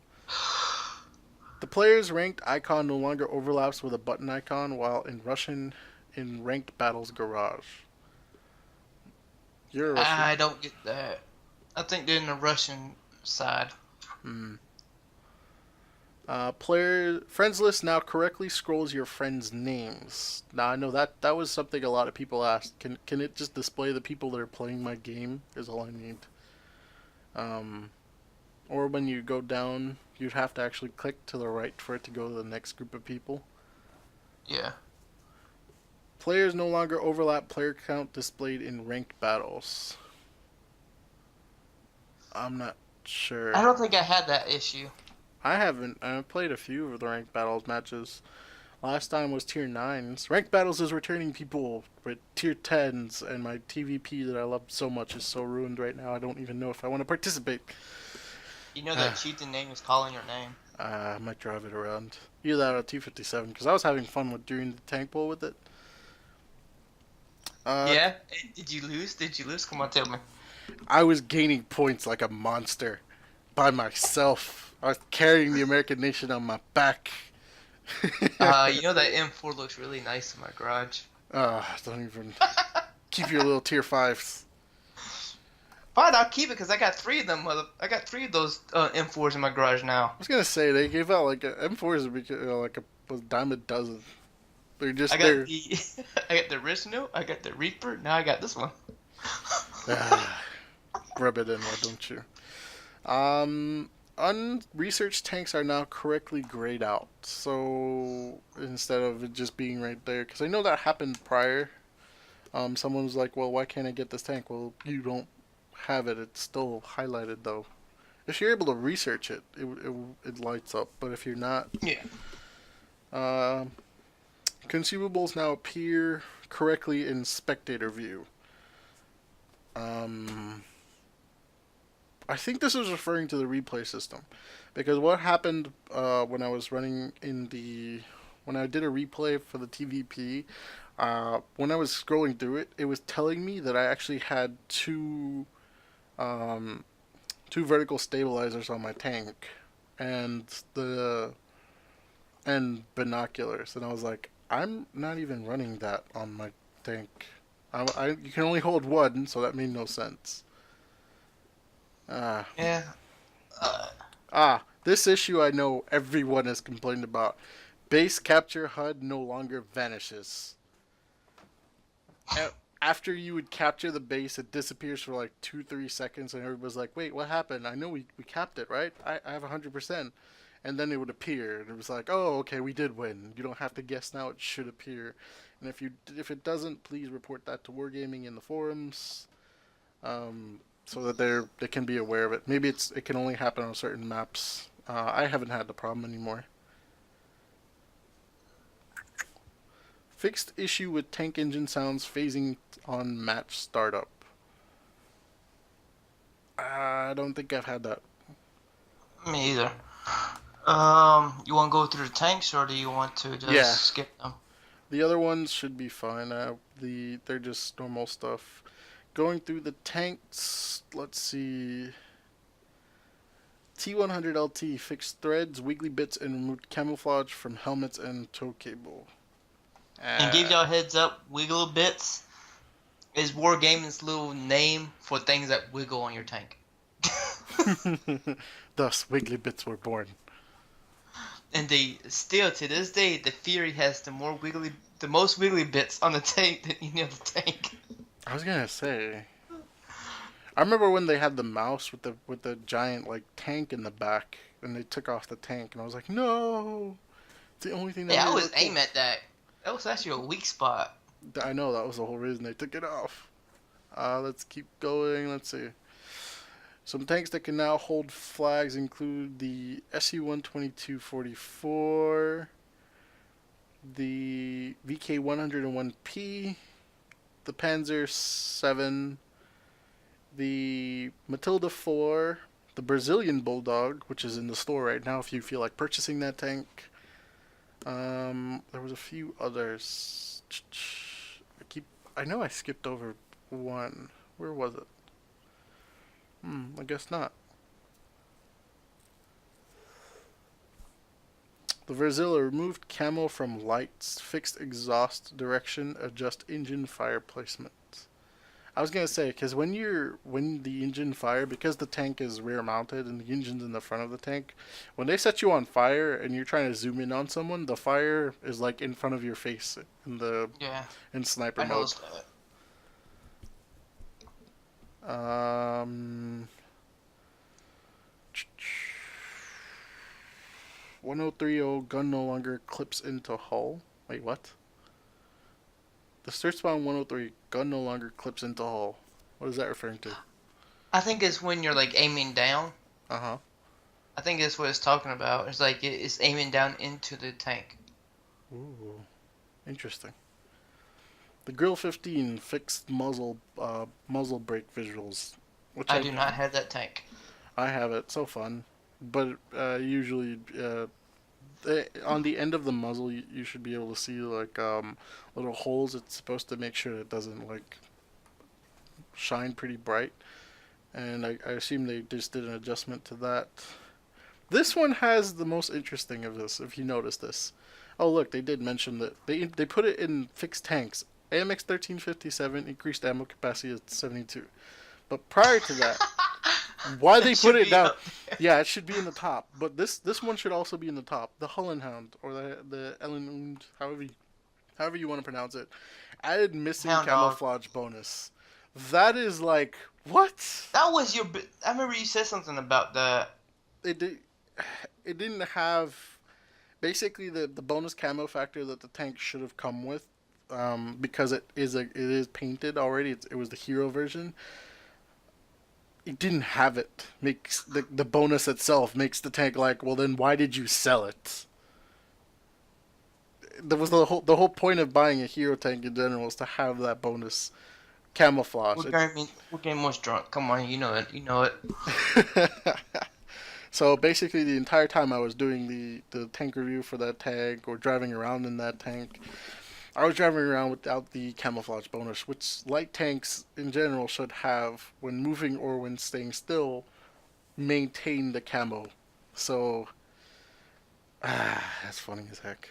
The player's ranked icon no longer overlaps with a button icon while in ranked battles garage. You're a Russian. I don't get that. I think they're in the Russian side. Player friends list now correctly scrolls your friends' names. Now I know that was something a lot of people asked. Can it just display the people that are playing my game? Is all I need. Or when you go down, you'd have to actually click to the right for it to go to the next group of people. Yeah. Players no longer overlap player count displayed in ranked battles. I'm not sure. I don't think I had that issue. I haven't. I've played a few of the ranked battles matches. Last time was tier 9s. Ranked battles is returning people with tier 10s, and my TVP that I love so much is so ruined right now. I don't even know if I want to participate. You know that cheating name is calling your name. I might drive it around. Either that or T57, because I was having fun with doing the tank bowl with it. Yeah? Did you lose? Did you lose? Come on, tell me. I was gaining points like a monster by myself. I was carrying the American nation on my back. You know that M4 looks really nice in my garage. Don't even keep your little tier 5s. Fine, I'll keep it because I got 3 of them. I got 3 of those M4s in my garage now. I was gonna say they gave out like M4s like a dime a dozen. They're just I got I got the original. I got the Reaper. Now I got this one. Rub it in, why don't you? Unresearched tanks are now correctly grayed out. So instead of it just being right there, because I know that happened prior. Someone was like, "Well, why can't I get this tank?" Well, you don't have it. It's still highlighted though. If you're able to research it, it lights up. But if you're not, yeah. Consumables now appear correctly in spectator view. I think this is referring to the replay system, because what happened when I was running when I did a replay for the TVP, when I was scrolling through it, it was telling me that I actually had two vertical stabilizers on my tank, and binoculars, and I was like, I'm not even running that on my tank. You can only hold one, so that made no sense. Yeah. This issue I know everyone has complained about. Base capture HUD no longer vanishes. After you would capture the base, it disappears for like 2-3 seconds, and everybody's like, wait, what happened? I know we capped it, right? I have 100%. And then it would appear, and it was like, oh, okay, we did win. You don't have to guess now, it should appear. And if it doesn't, please report that to Wargaming in the forums, so that they can be aware of it. Maybe it can only happen on certain maps. I haven't had the problem anymore. Fixed issue with tank engine sounds phasing on match startup. I don't think I've had that. Me either. You want to go through the tanks, or do you want to just skip them? The other ones should be fine. They're just normal stuff. Going through the tanks, let's see. T100LT fixed threads, wiggly bits, and removed camouflage from helmets and tow cable. And give y'all a heads up, wiggle bits is Wargaming's little name for things that wiggle on your tank. Thus, Wiggly Bits were born. And they still, to this day, the Fury has the most wiggly bits on the tank than any other tank. I was gonna say. I remember when they had the mouse with the giant like tank in the back, and they took off the tank, and I was like, no, it's the only thing that. Yeah, I made it was look cool. aiming at that. That was actually a weak spot. I know, that was the whole reason they took it off. Let's keep going. Let's see. Some tanks that can now hold flags include the SU-122-44, the VK-101P, the Panzer 7, the Matilda 4, the Brazilian Bulldog, which is in the store right now if you feel like purchasing that tank. There was a few others. I know I skipped over one. Where was it? I guess not. The Verzilla removed camo from lights, fixed exhaust direction, adjust engine fire placement. I was gonna say, because when the engine fire, because the tank is rear mounted and the engine's in the front of the tank, when they set you on fire and you're trying to zoom in on someone, the fire is like in front of your face in sniper mode. noticed that. 1030 gun no longer clips into hull. Wait, what? The search spawn 103 gun no longer clips into hull. What is that referring to? I think it's when you're like aiming down. Uh-huh. I think that's what it's talking about. It's like it's aiming down into the tank. Ooh, interesting. The Grill 15 fixed muzzle brake visuals, which I do not have that tank. I have it. So fun, but usually on the end of the muzzle you should be able to see like little holes. It's supposed to make sure it doesn't like shine pretty bright, and I assume they just did an adjustment to that. This one has the most interesting of this, if you notice this. Oh look, they did mention that they put it in fixed tanks. AMX 1357 increased ammo capacity at 72. But prior to that, why they put it down? Yeah, it should be in the top. But this one should also be in the top. The Hullenhound, or the Ellenund, however you want to pronounce it, added missing camouflage bonus. That is like, what? That was your. I remember you said something about that. It didn't have basically the bonus camo factor that the tank should have come with, because it is painted already. It was the hero version. It didn't have it. Makes the bonus itself makes the tank like, well then why did you sell it? That was the whole point of buying a hero tank in general, was to have that bonus camouflage. What game was drunk? Come on, you know it. You know it. So basically, the entire time I was doing the tank review for that tank, or driving around in that tank, I was driving around without the camouflage bonus, which light tanks in general should have when moving or when staying still. Maintain the camo. So, that's funny as heck.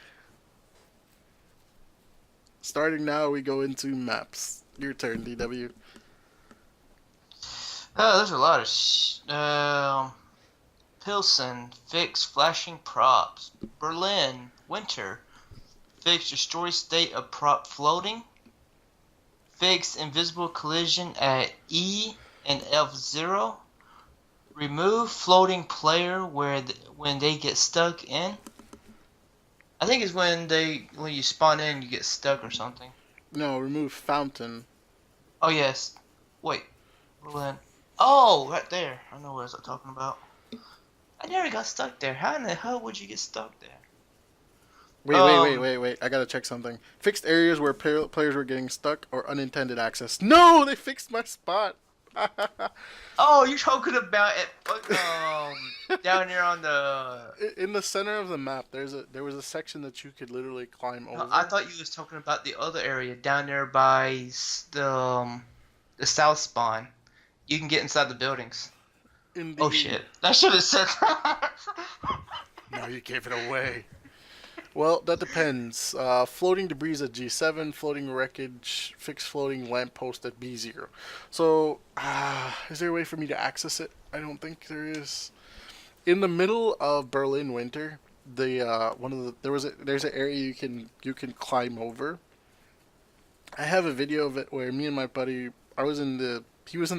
Starting now, we go into maps. Your turn, DW. Oh, there's a lot of Pilsen, fix flashing props. Berlin, winter. Fix destroy state of prop floating. Fix invisible collision at E and F0. Remove floating player when they get stuck in. I think it's when you spawn in you get stuck or something. No, remove fountain. Oh yes. Wait. Berlin. Oh, right there. I know what I'm talking about. I never got stuck there. How in the hell would you get stuck there? Wait. I gotta check something. Fixed areas where players were getting stuck or unintended access. No, they fixed my spot. Oh, you're talking about it down there on the... In the center of the map, there was a section that you could literally climb over. No, I thought you was talking about the other area down there by the south spawn. You can get inside the buildings. Oh shit! I should have said that. No, you gave it away. Well, that depends. Floating debris at G7, floating wreckage, fixed floating lamppost at B0. So, is there a way for me to access it? I don't think there is. In the middle of Berlin winter, one of the there's an area you can climb over. I have a video of it where me and my buddy, he was in the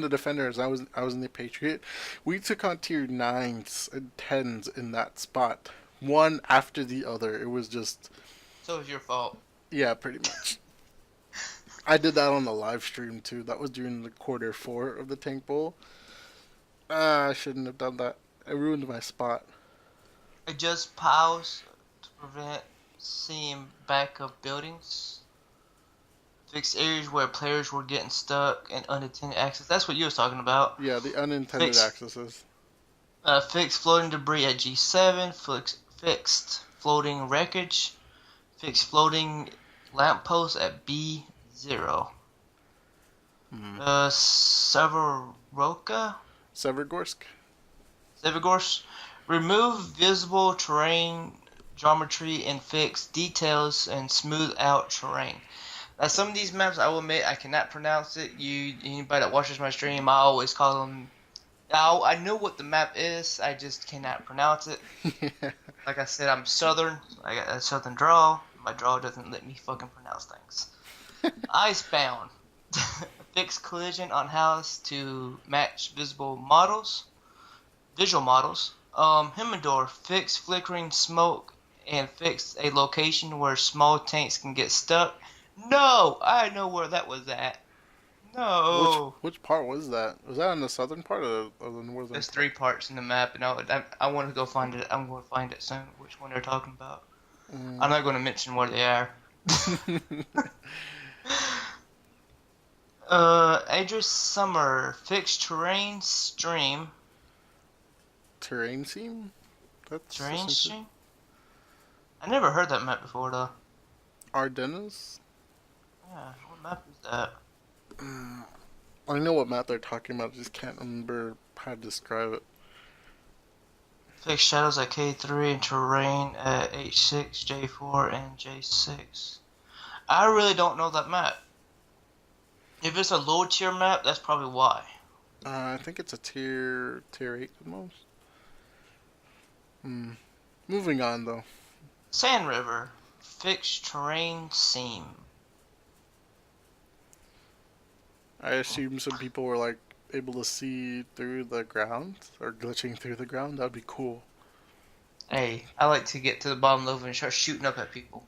Defenders, I was in the Patriot. We took on tier 9s and 10s in that spot, one after the other. It was just, So it was your fault. yeah, pretty much. I did that on the live stream too. That was during the quarter 4 of the Tank Bowl. I shouldn't have done that. I ruined my spot. Adjust piles to prevent seeing back of buildings. Fix areas where players were getting stuck and unintended access. That's what you was talking about. Yeah, the unintended accesses. Fix floating debris at G7. Fixed floating wreckage. Fix floating lampposts at B0. Severoka? Severgorsk. Remove visible terrain geometry and fix details and smooth out terrain. Now, some of these maps, I will admit, I cannot pronounce it. Anybody that watches my stream, I always call them. I know what the map is, I just cannot pronounce it. Like I said, I'm Southern. I got a Southern draw. My draw doesn't let me fucking pronounce things. Icebound. Fix collision on house to match visual models. Himmendorf. Fix flickering smoke and fix a location where small tanks can get stuck. No! I know where that was at. No! Which part was that? Was that in the southern part or the northern? There's 3 parts in the map, and I want to go find it. I'm going to find it soon, which one they're talking about. I'm not going to mention where they are. Idris Summer. Fix terrain stream. Terrain seam? Terrain stream? I never heard that map before, though. Ardennes? Yeah, what map is that? I know what map they're talking about, I just can't remember how to describe it. Fix shadows at K3 and terrain at H6, J4, and J6. I really don't know that map. If it's a low tier map, that's probably why. I think it's a tier 8 at most. Moving on though. Sand River. Fix terrain seam. I assume some people were like able to see through the ground or glitching through the ground. That'd be cool. Hey, I like to get to the bottom level and start shooting up at people.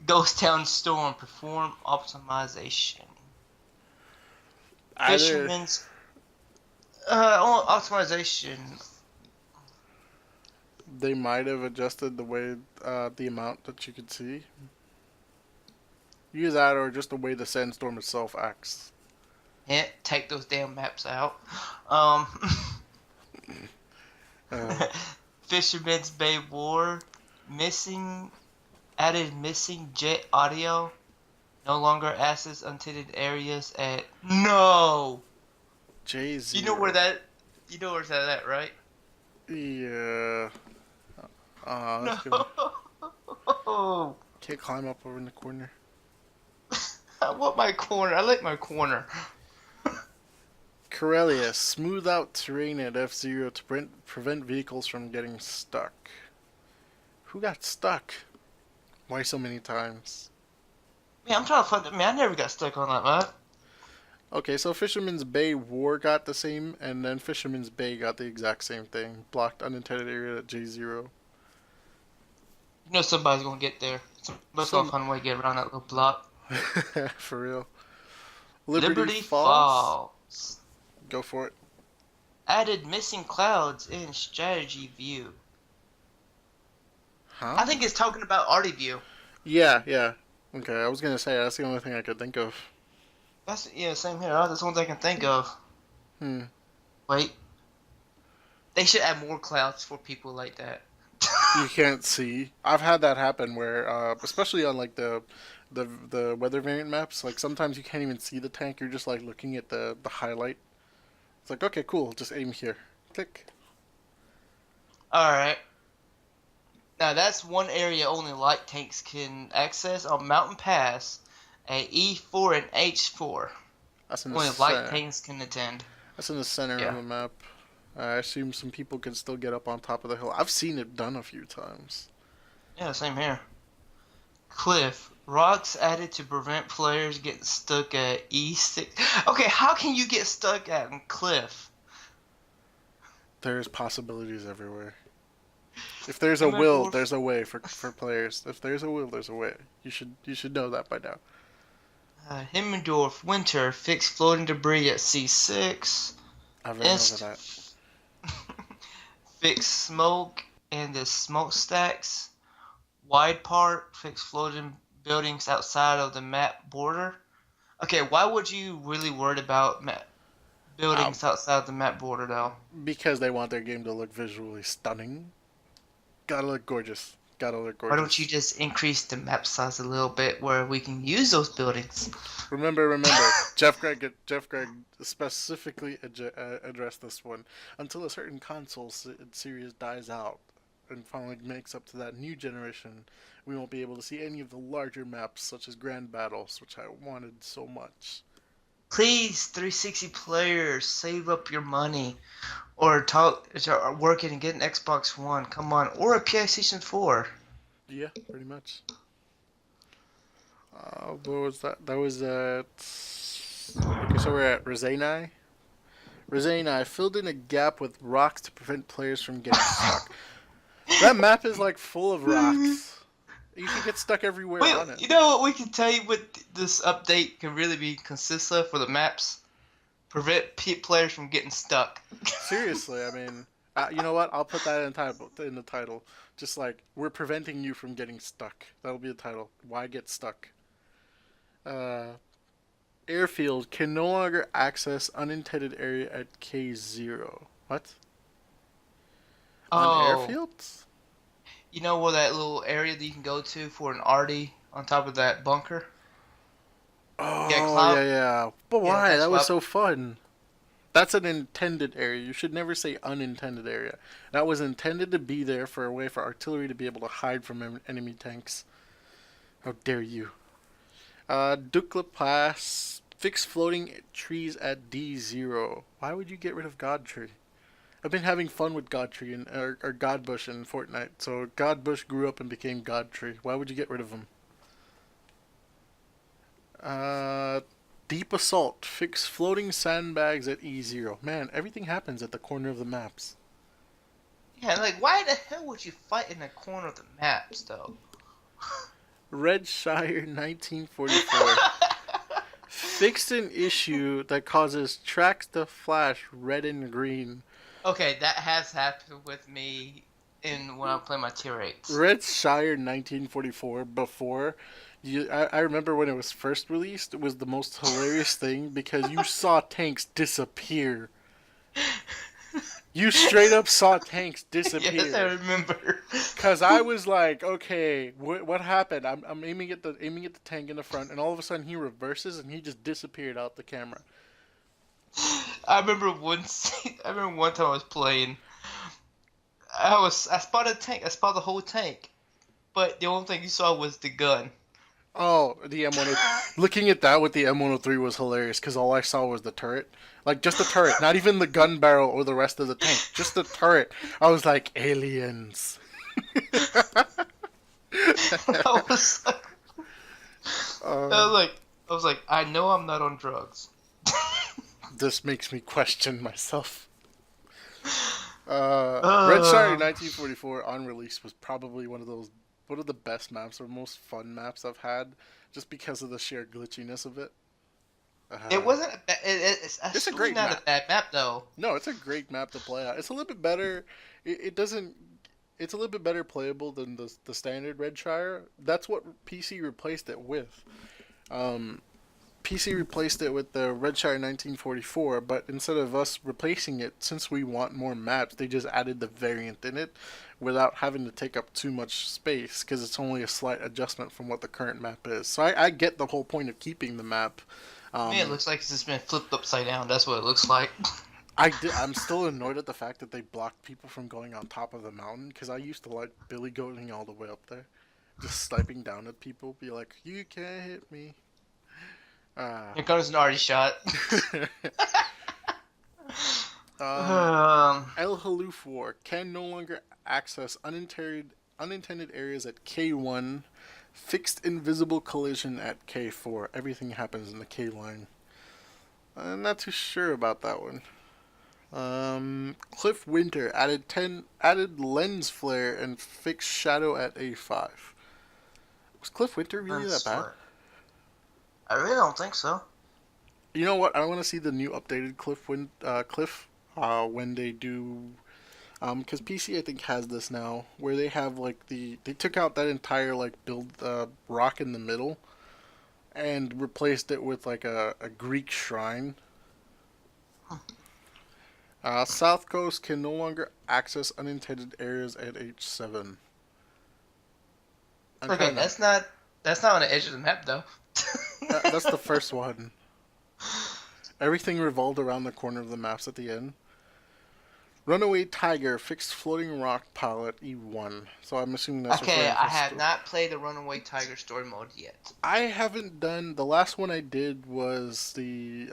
Ghost Town Storm. Perform optimization. Fisherman's optimization. They might have adjusted the way the amount that you could see. Either that or just the way the sandstorm itself acts. Yeah, take those damn maps out. Fisherman's Bay War. Added missing jet audio. No longer access untinted areas at... No! J0. You know where that at, right? Yeah. No! Can't climb up over in the corner. I want my corner. I like my corner. Corellia, smooth out terrain at F0 to prevent vehicles from getting stuck. Who got stuck? Why so many times? Man, I'm trying to find it. Man, I never got stuck on that map. Okay, so Fisherman's Bay War got the same, and then Fisherman's Bay got the exact same thing. Blocked unintended area at J0. You know somebody's gonna get there. Somebody's gonna find a way to get around that little block. For real. Liberty Falls. Go for it. Added missing clouds in strategy view. Huh? I think it's talking about Arty view. Yeah. Okay, I was gonna say that's the only thing I could think of. Same here. That's the one thing I can think of. Wait. They should add more clouds for people like that. You can't see. I've had that happen where, especially on like the weather variant maps, like sometimes you can't even see the tank. You're just like looking at the highlight. It's like, okay, cool. Just aim here. Click. All right. Now that's one area only light tanks can access on Mountain Pass, a E4 and H4. That's in the Only light center. tanks can attend. That's in the center of Yeah. the map. I assume some people can still get up on top of the hill. I've seen it done a few times. Yeah, same here. Cliff. Rocks added to prevent players getting stuck at E6. Okay, how can you get stuck at cliff? There's possibilities everywhere. If there's a Remember will, there's a way for players. If there's a will, there's a way. You should know that by now. Himmendorf. Winter. Fix floating debris at C6. I've heard of that. Fix smoke and the smokestacks. Wide part. Fix floating buildings outside of the map border. Okay, why would you really worried about buildings outside the map border though? Because they want their game to look visually stunning. Gotta look gorgeous. Gotta look gorgeous. Why don't you just increase the map size a little bit where we can use those buildings? Remember, Jeff Gregg specifically addressed this one. Until a certain console series dies out and finally makes up to that new generation, we won't be able to see any of the larger maps such as Grand Battles, which I wanted so much. Please, 360 players, save up your money, or work it and get an Xbox One. Come on, or a PlayStation 4. Yeah, pretty much. What was that? That was at... Okay, so we're at Rezanai. Rezanai filled in a gap with rocks to prevent players from getting stuck. That map is like full of rocks. You can get stuck everywhere on it. You know what we can tell you what this update can really be consist of for the maps? Prevent players from getting stuck. Seriously, I mean, you know what? I'll put that in the title. Just like, we're preventing you from getting stuck. That'll be the title. Why get stuck? Airfield can no longer access unintended area at K0. What? On airfields? You know where that little area that you can go to for an arty on top of that bunker? Oh, Yeah. yeah. But why? Yeah, that was so fun. That's an intended area. You should never say unintended area. That was intended to be there for a way for artillery to be able to hide from enemy tanks. How dare you? Dukla Pass. Fix floating trees at D0. Why would you get rid of Godtree? I've been having fun with Godtree or Godbush in Fortnite. So Godbush grew up and became Godtree. Why would you get rid of him? Deep Assault. Fix floating sandbags at E0. Man, everything happens at the corner of the maps. Yeah, like, why the hell would you fight in the corner of the maps, though? Redshire 1944. Fixed an issue that causes tracks to flash red and green. Okay, that has happened with me when I play my tier 8s. Redshire 1944 before... I remember when it was first released, it was the most hilarious thing because you saw tanks disappear. You straight up saw tanks disappear. Yes, I remember. Cause I was like, okay, what happened? I'm aiming at the tank in the front, and all of a sudden he reverses and he just disappeared out the camera. I remember one time I was playing. I spotted a tank. I spotted the whole tank, but the only thing you saw was the gun. Oh, the M103. Looking at that with the M103 was hilarious because all I saw was the turret. Like, just the turret. Not even the gun barrel or the rest of the tank. Just the turret. I was like, aliens. I was like, I know I'm not on drugs. This makes me question myself. Redshire 1944 on release was probably one of the best maps or most fun maps I've had, just because of the sheer glitchiness of it. It wasn't. It's a great not map. a bad map though. No, it's a great map to play out. It's a little bit better. It's a little bit better playable than the standard Redshire. That's what PC replaced it with. PC replaced it with the Redshire 1944, but instead of us replacing it, since we want more maps, they just added the variant in it without having to take up too much space, because it's only a slight adjustment from what the current map is. So I get the whole point of keeping the map. To me, it looks like it's just been flipped upside down. That's what it looks like. I'm still annoyed at the fact that they blocked people from going on top of the mountain because I used to like Billy Goating all the way up there, just sniping down at people. Be like, you can't hit me. Ah. Here comes an already shot. um, El Haluf War can no longer access unintended areas at K1. Fixed invisible collision at K4. Everything happens in the K line. I'm not too sure about that one. Cliff Winter added lens flare and fixed shadow at A5. Was Cliff Winter really that bad? I really don't think so. You know what? I want to see the new updated Cliff when they do. Because PC I think has this now, where they have like they took out that entire like build rock in the middle, and replaced it with like a Greek shrine. South Coast can no longer access unintended areas at H7. Okay, that's not on the edge of the map though. That's the first one. Everything revolved around the corner of the maps at the end. Runaway Tiger fixed floating rock pile at E1. So I'm assuming that's okay. I have not played the Runaway Tiger story mode yet. I haven't done the last one I did was the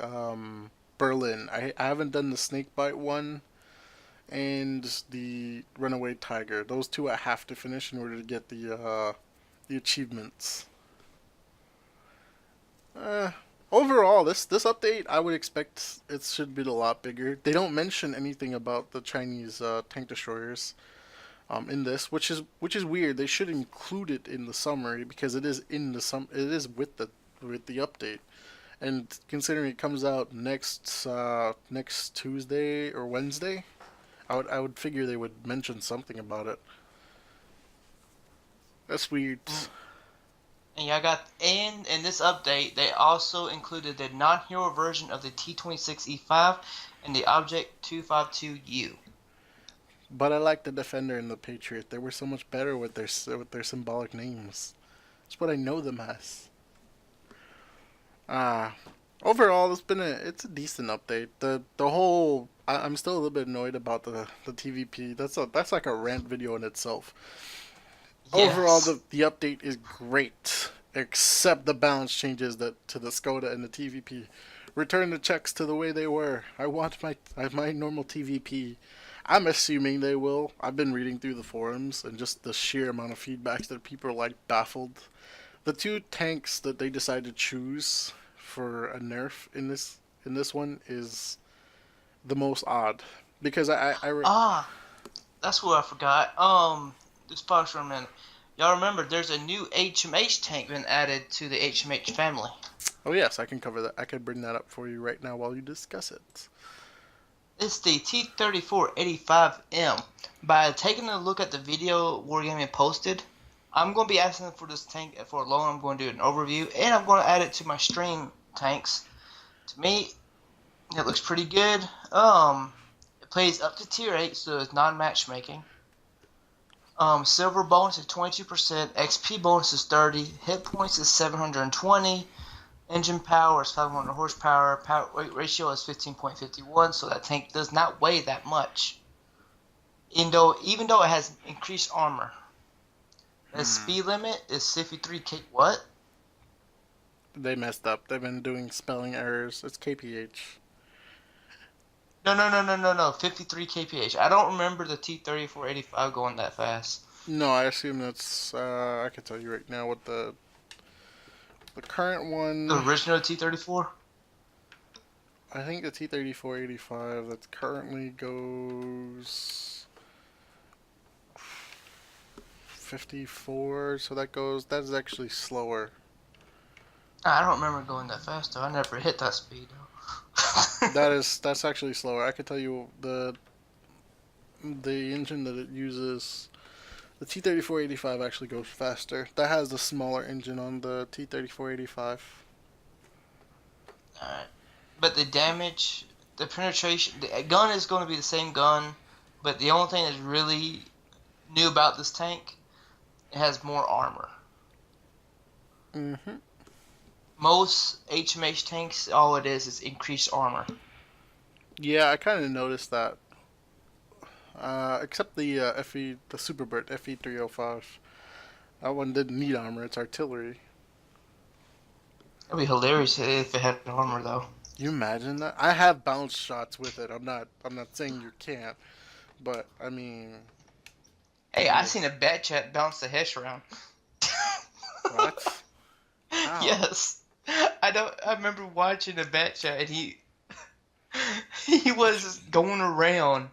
Berlin. I haven't done the Snakebite one and the Runaway Tiger. Those two I have to finish in order to get the achievements. Overall, this update I would expect it should be a lot bigger. They don't mention anything about the Chinese tank destroyers in this, which is weird. They should include it in the summary because it is in the it is with the update. And considering it comes out next Tuesday or Wednesday, I would figure they would mention something about it. That's weird. And y'all got in this update, they also included the non-hero version of the T-26E5 and the Object 252U. But I like the Defender and the Patriot. They were so much better with their symbolic names. That's what I know them as. Overall, it's a decent update. The whole I'm still a little bit annoyed about the TVP. That's like a rant video in itself. Yes. Overall, the update is great, except the balance changes to the Skoda and the TVP. Return the checks to the way they were. I want my normal TVP. I'm assuming they will. I've been reading through the forums and just the sheer amount of feedbacks that people are like baffled. The two tanks that they decided to choose for a nerf in this one is the most odd because that's what I forgot. Just pause for a minute. Y'all remember there's a new HMH tank been added to the HMH family. Oh yes, I can cover that. I can bring that up for you right now while you discuss it. It's the T-3485M. By taking a look at the video Wargaming posted, I'm going to be asking for this tank for a loan. I'm going to do an overview, and I'm going to add it to my stream tanks. To me, it looks pretty good. It plays up to tier 8, so it's non-matchmaking. Silver bonus is 22%, XP bonus is 30, hit points is 720, engine power is 500 horsepower, power weight ratio is 15.51, so that tank does not weigh that much. Even though it has increased armor. The speed limit is 53 k. What? They messed up. They've been doing spelling errors. It's kph. No. 53 kph. I don't remember the T-3485 going that fast. No, I assume that's. I can tell you right now what the current one. The original T-34. I think the T-3485 that currently goes 54. So that's actually slower. I don't remember going that fast though. I never hit that speed though. That's actually slower. I can tell you the engine that it uses. The T-3485 actually goes faster. That has the smaller engine on the T-3485. Alright. But the damage, the penetration, the gun is going to be the same gun, but the only thing that's really new about this tank, it has more armor. Mm-hmm. Most HMH tanks, all it is increased armor. Yeah, I kind of noticed that. Except the FE, the Superbird FE305. That one didn't need armor. It's artillery. It'd be hilarious if it had armor though. You imagine that? I have bounce shots with it. I'm not saying you can't, but I mean, Hey, you I know, seen a bat chat bounce the Hesh round. what? How? Yes. I remember watching a bat chat and he was going around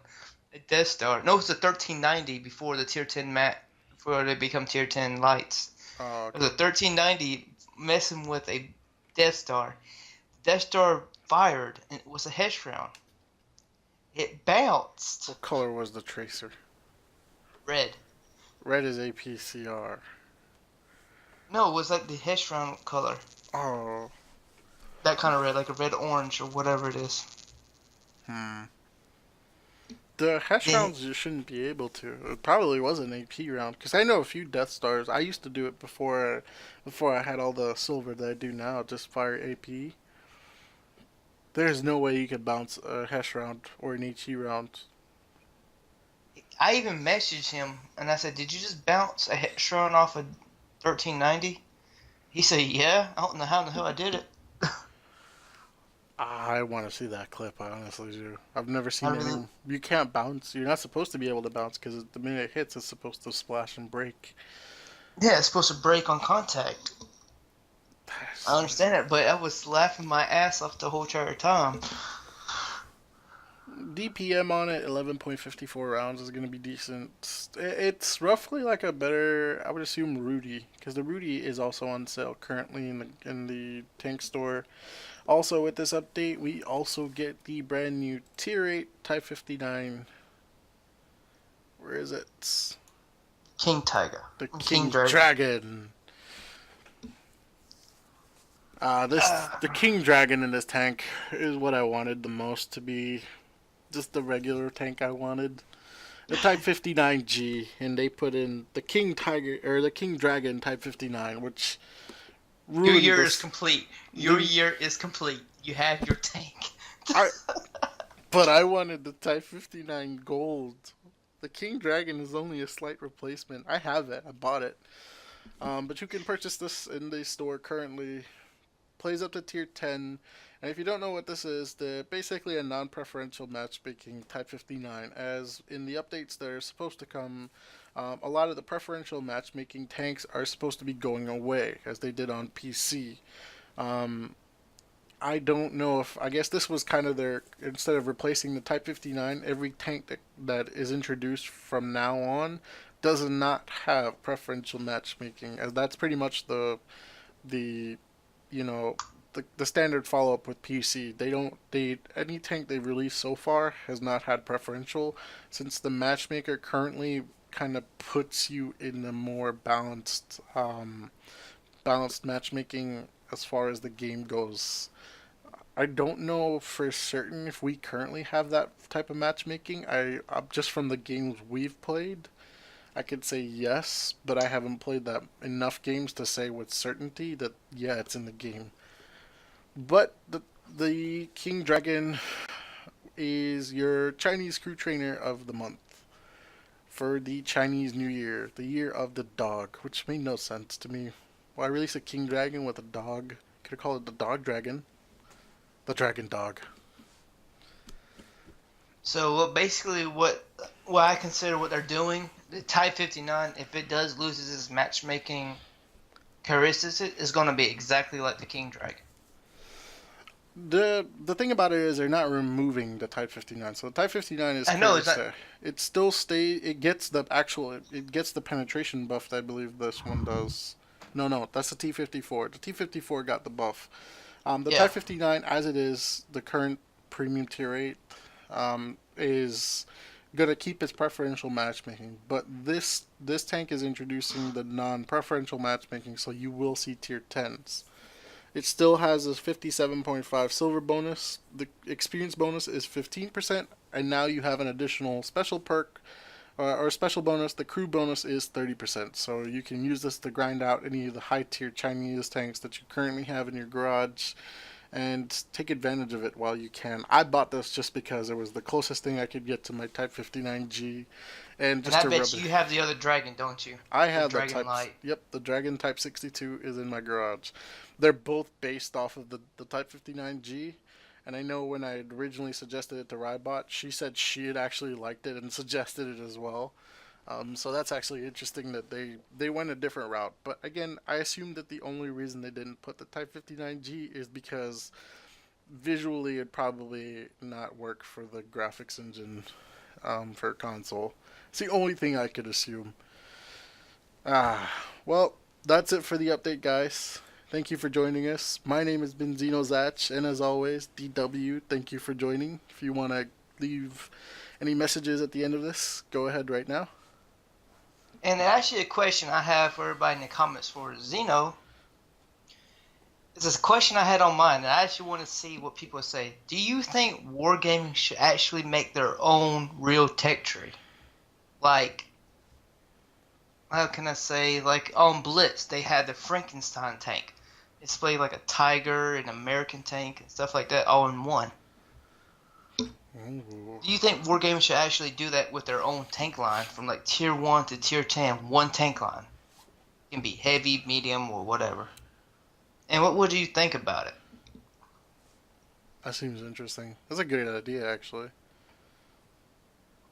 a Death Star. No, it's a 1390 before the tier 10 mat before they become tier 10 lights. Oh, It was a okay. 1390 messing with a Death Star. The Death Star fired and it was a Hesh round. It bounced. What color was the tracer? Red. Red is APCR. No, it was like the Hesh round color. Oh, That kind of red, like a red orange or whatever it is. hmm. The hash Then rounds you shouldn't be able to. It probably was an AP round because I know a few Death Stars. I used to do it before I had all the silver that I do now. Just fire AP. There's no way you could bounce a hash round or an HE round. I even messaged him and I said, "Did you just bounce a Hesh round off a 1390?" He said, "Yeah. I don't know how in the hell I did it." I want to see that clip. I honestly do. I've never I seen really, any. You can't bounce. You're not supposed to be able to bounce because the minute it hits, it's supposed to splash and break. yeah, it's supposed to break on contact. I understand it, but I was laughing my ass off the whole entire time. DPM on it, 11.54 rounds is going to be decent. It's roughly like a better, I would assume, Rudy, because the Rudy is also on sale currently in the tank store. Also, with this update, we also get the brand new Tier 8 Type 59. Where is it? King Tiger. The King King Dragon. Dragon. The King Dragon in this tank is what I wanted the most to be just the regular tank I wanted. The Type 59G, and they put in the King Tiger or the King Dragon Type 59, which Your ruined year is this. complete. Your The, year is complete. You have your tank. I but I wanted the Type 59 Gold. The King Dragon is only a slight replacement. I have it. I bought it. But you can purchase this in the store currently. Plays up to tier 10. And if you don't know what this is, they're basically a non-preferential matchmaking Type 59. As in the updates that are supposed to come, a lot of the preferential matchmaking tanks are supposed to be going away, as they did on PC. Um, I don't know if I guess this was kind of their instead of replacing the Type 59, every tank that is introduced from now on does not have preferential matchmaking, as that's pretty much the you know the standard follow up with PC. They don't they any tank they've released so far has not had preferential, since the matchmaker currently kind of puts you in a more balanced matchmaking as far as the game goes. I don't know for certain if we currently have that type of matchmaking. Just from the games we've played, I could say yes, but I haven't played that enough games to say with certainty that yeah, it's in the game. But the King Dragon is your Chinese crew trainer of the month for the Chinese New Year, the year of the dog, which made no sense to me. Why release a King Dragon with a dog? Could have called it the Dog Dragon, the Dragon Dog. So basically, what I consider what they're doing, the Type 59, if it does loses its matchmaking characteristics, is going to be exactly like the King Dragon. The thing about it is they're not removing the Type 59. So the Type 59 is I know currently it's not. there. It still stay. It gets the actual. It gets the penetration buff that I believe this one does. No, that's the T54. The T54 got the buff. The Yeah. Type 59, as it is, the current premium tier 8, is gonna keep its preferential matchmaking. But this tank is introducing the non-preferential matchmaking, so you will see tier 10s. It still has a 57.5 silver bonus. The experience bonus is 15%, and now you have an additional special perk or special bonus. The crew bonus is 30%. So you can use this to grind out any of the high tier Chinese tanks that you currently have in your garage and take advantage of it while you can. I bought this just because it was the closest thing I could get to my Type 59G, and And just I to rub bet it. you have the other Dragon, don't you? I The have the Dragon Type. Light. Yep, the Dragon Type 62 is in my garage. They're both based off of the Type 59G, and I know when I had originally suggested it to Rybot, she said she had actually liked it and suggested it as well. So that's actually interesting that they went a different route. But again, I assume that the only reason they didn't put the Type 59G is because visually it'd probably not work for the graphics engine for console. It's the only thing I could assume. Well, that's it for the update, guys. Thank you for joining us. My name has been zenozatch, and as always, DW, thank you for joining. If you want to leave any messages at the end of this, go ahead right now. And actually, a question I have for everybody in the comments for Zeno. This is a question I had on mine, and I actually want to see what people say. Do you think Wargaming should actually make their own real tech tree? Like, how can I say, like on Blitz, they had the Frankenstein tank. It's played like a Tiger, an American tank, and stuff like that all in one. Ooh. Do you think Wargaming should actually do that with their own tank line from like tier 1 to tier 10, one tank line? It can be heavy, medium, or whatever. And what would you think about it? That seems interesting. That's a good idea, actually.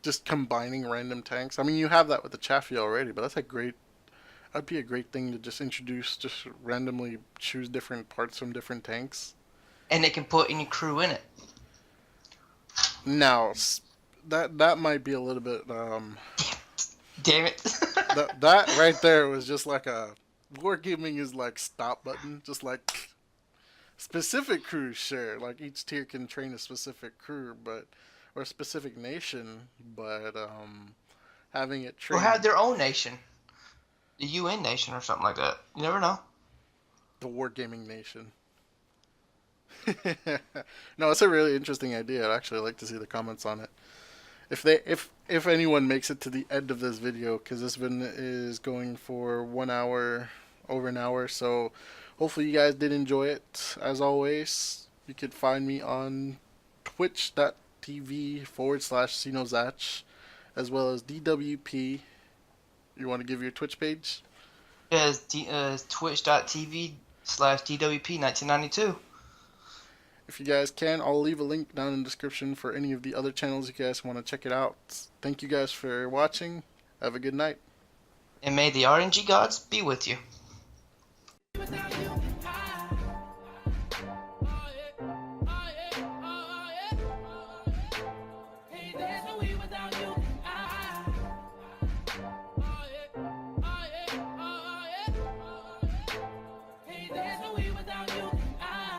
Just combining random tanks. I mean, you have that with the Chaffee already, but that'd be a great thing to just introduce, just randomly choose different parts from different tanks. And they can put any crew in it. Now, that might be a little bit, Damn it. that right there was just like a, Wargaming is like stop button, just like specific crews share, like each tier can train a specific crew, or a specific nation, but having it Or train have their own nation. The UN nation or something like that. You never know. the Wargaming nation. No, it's a really interesting idea. I'd actually like to see the comments on it. If anyone makes it to the end of this video, because this one is going for 1 hour, over an hour, so hopefully you guys did enjoy it. As always, you could find me on twitch.tv/zenozatch, as well as DWP. You want to give your Twitch page? Yeah, it's twitch.tv/DWP1992. If you guys can, I'll leave a link down in the description for any of the other channels you guys want to check it out. Thank you guys for watching. Have a good night. And may the RNG gods be with you.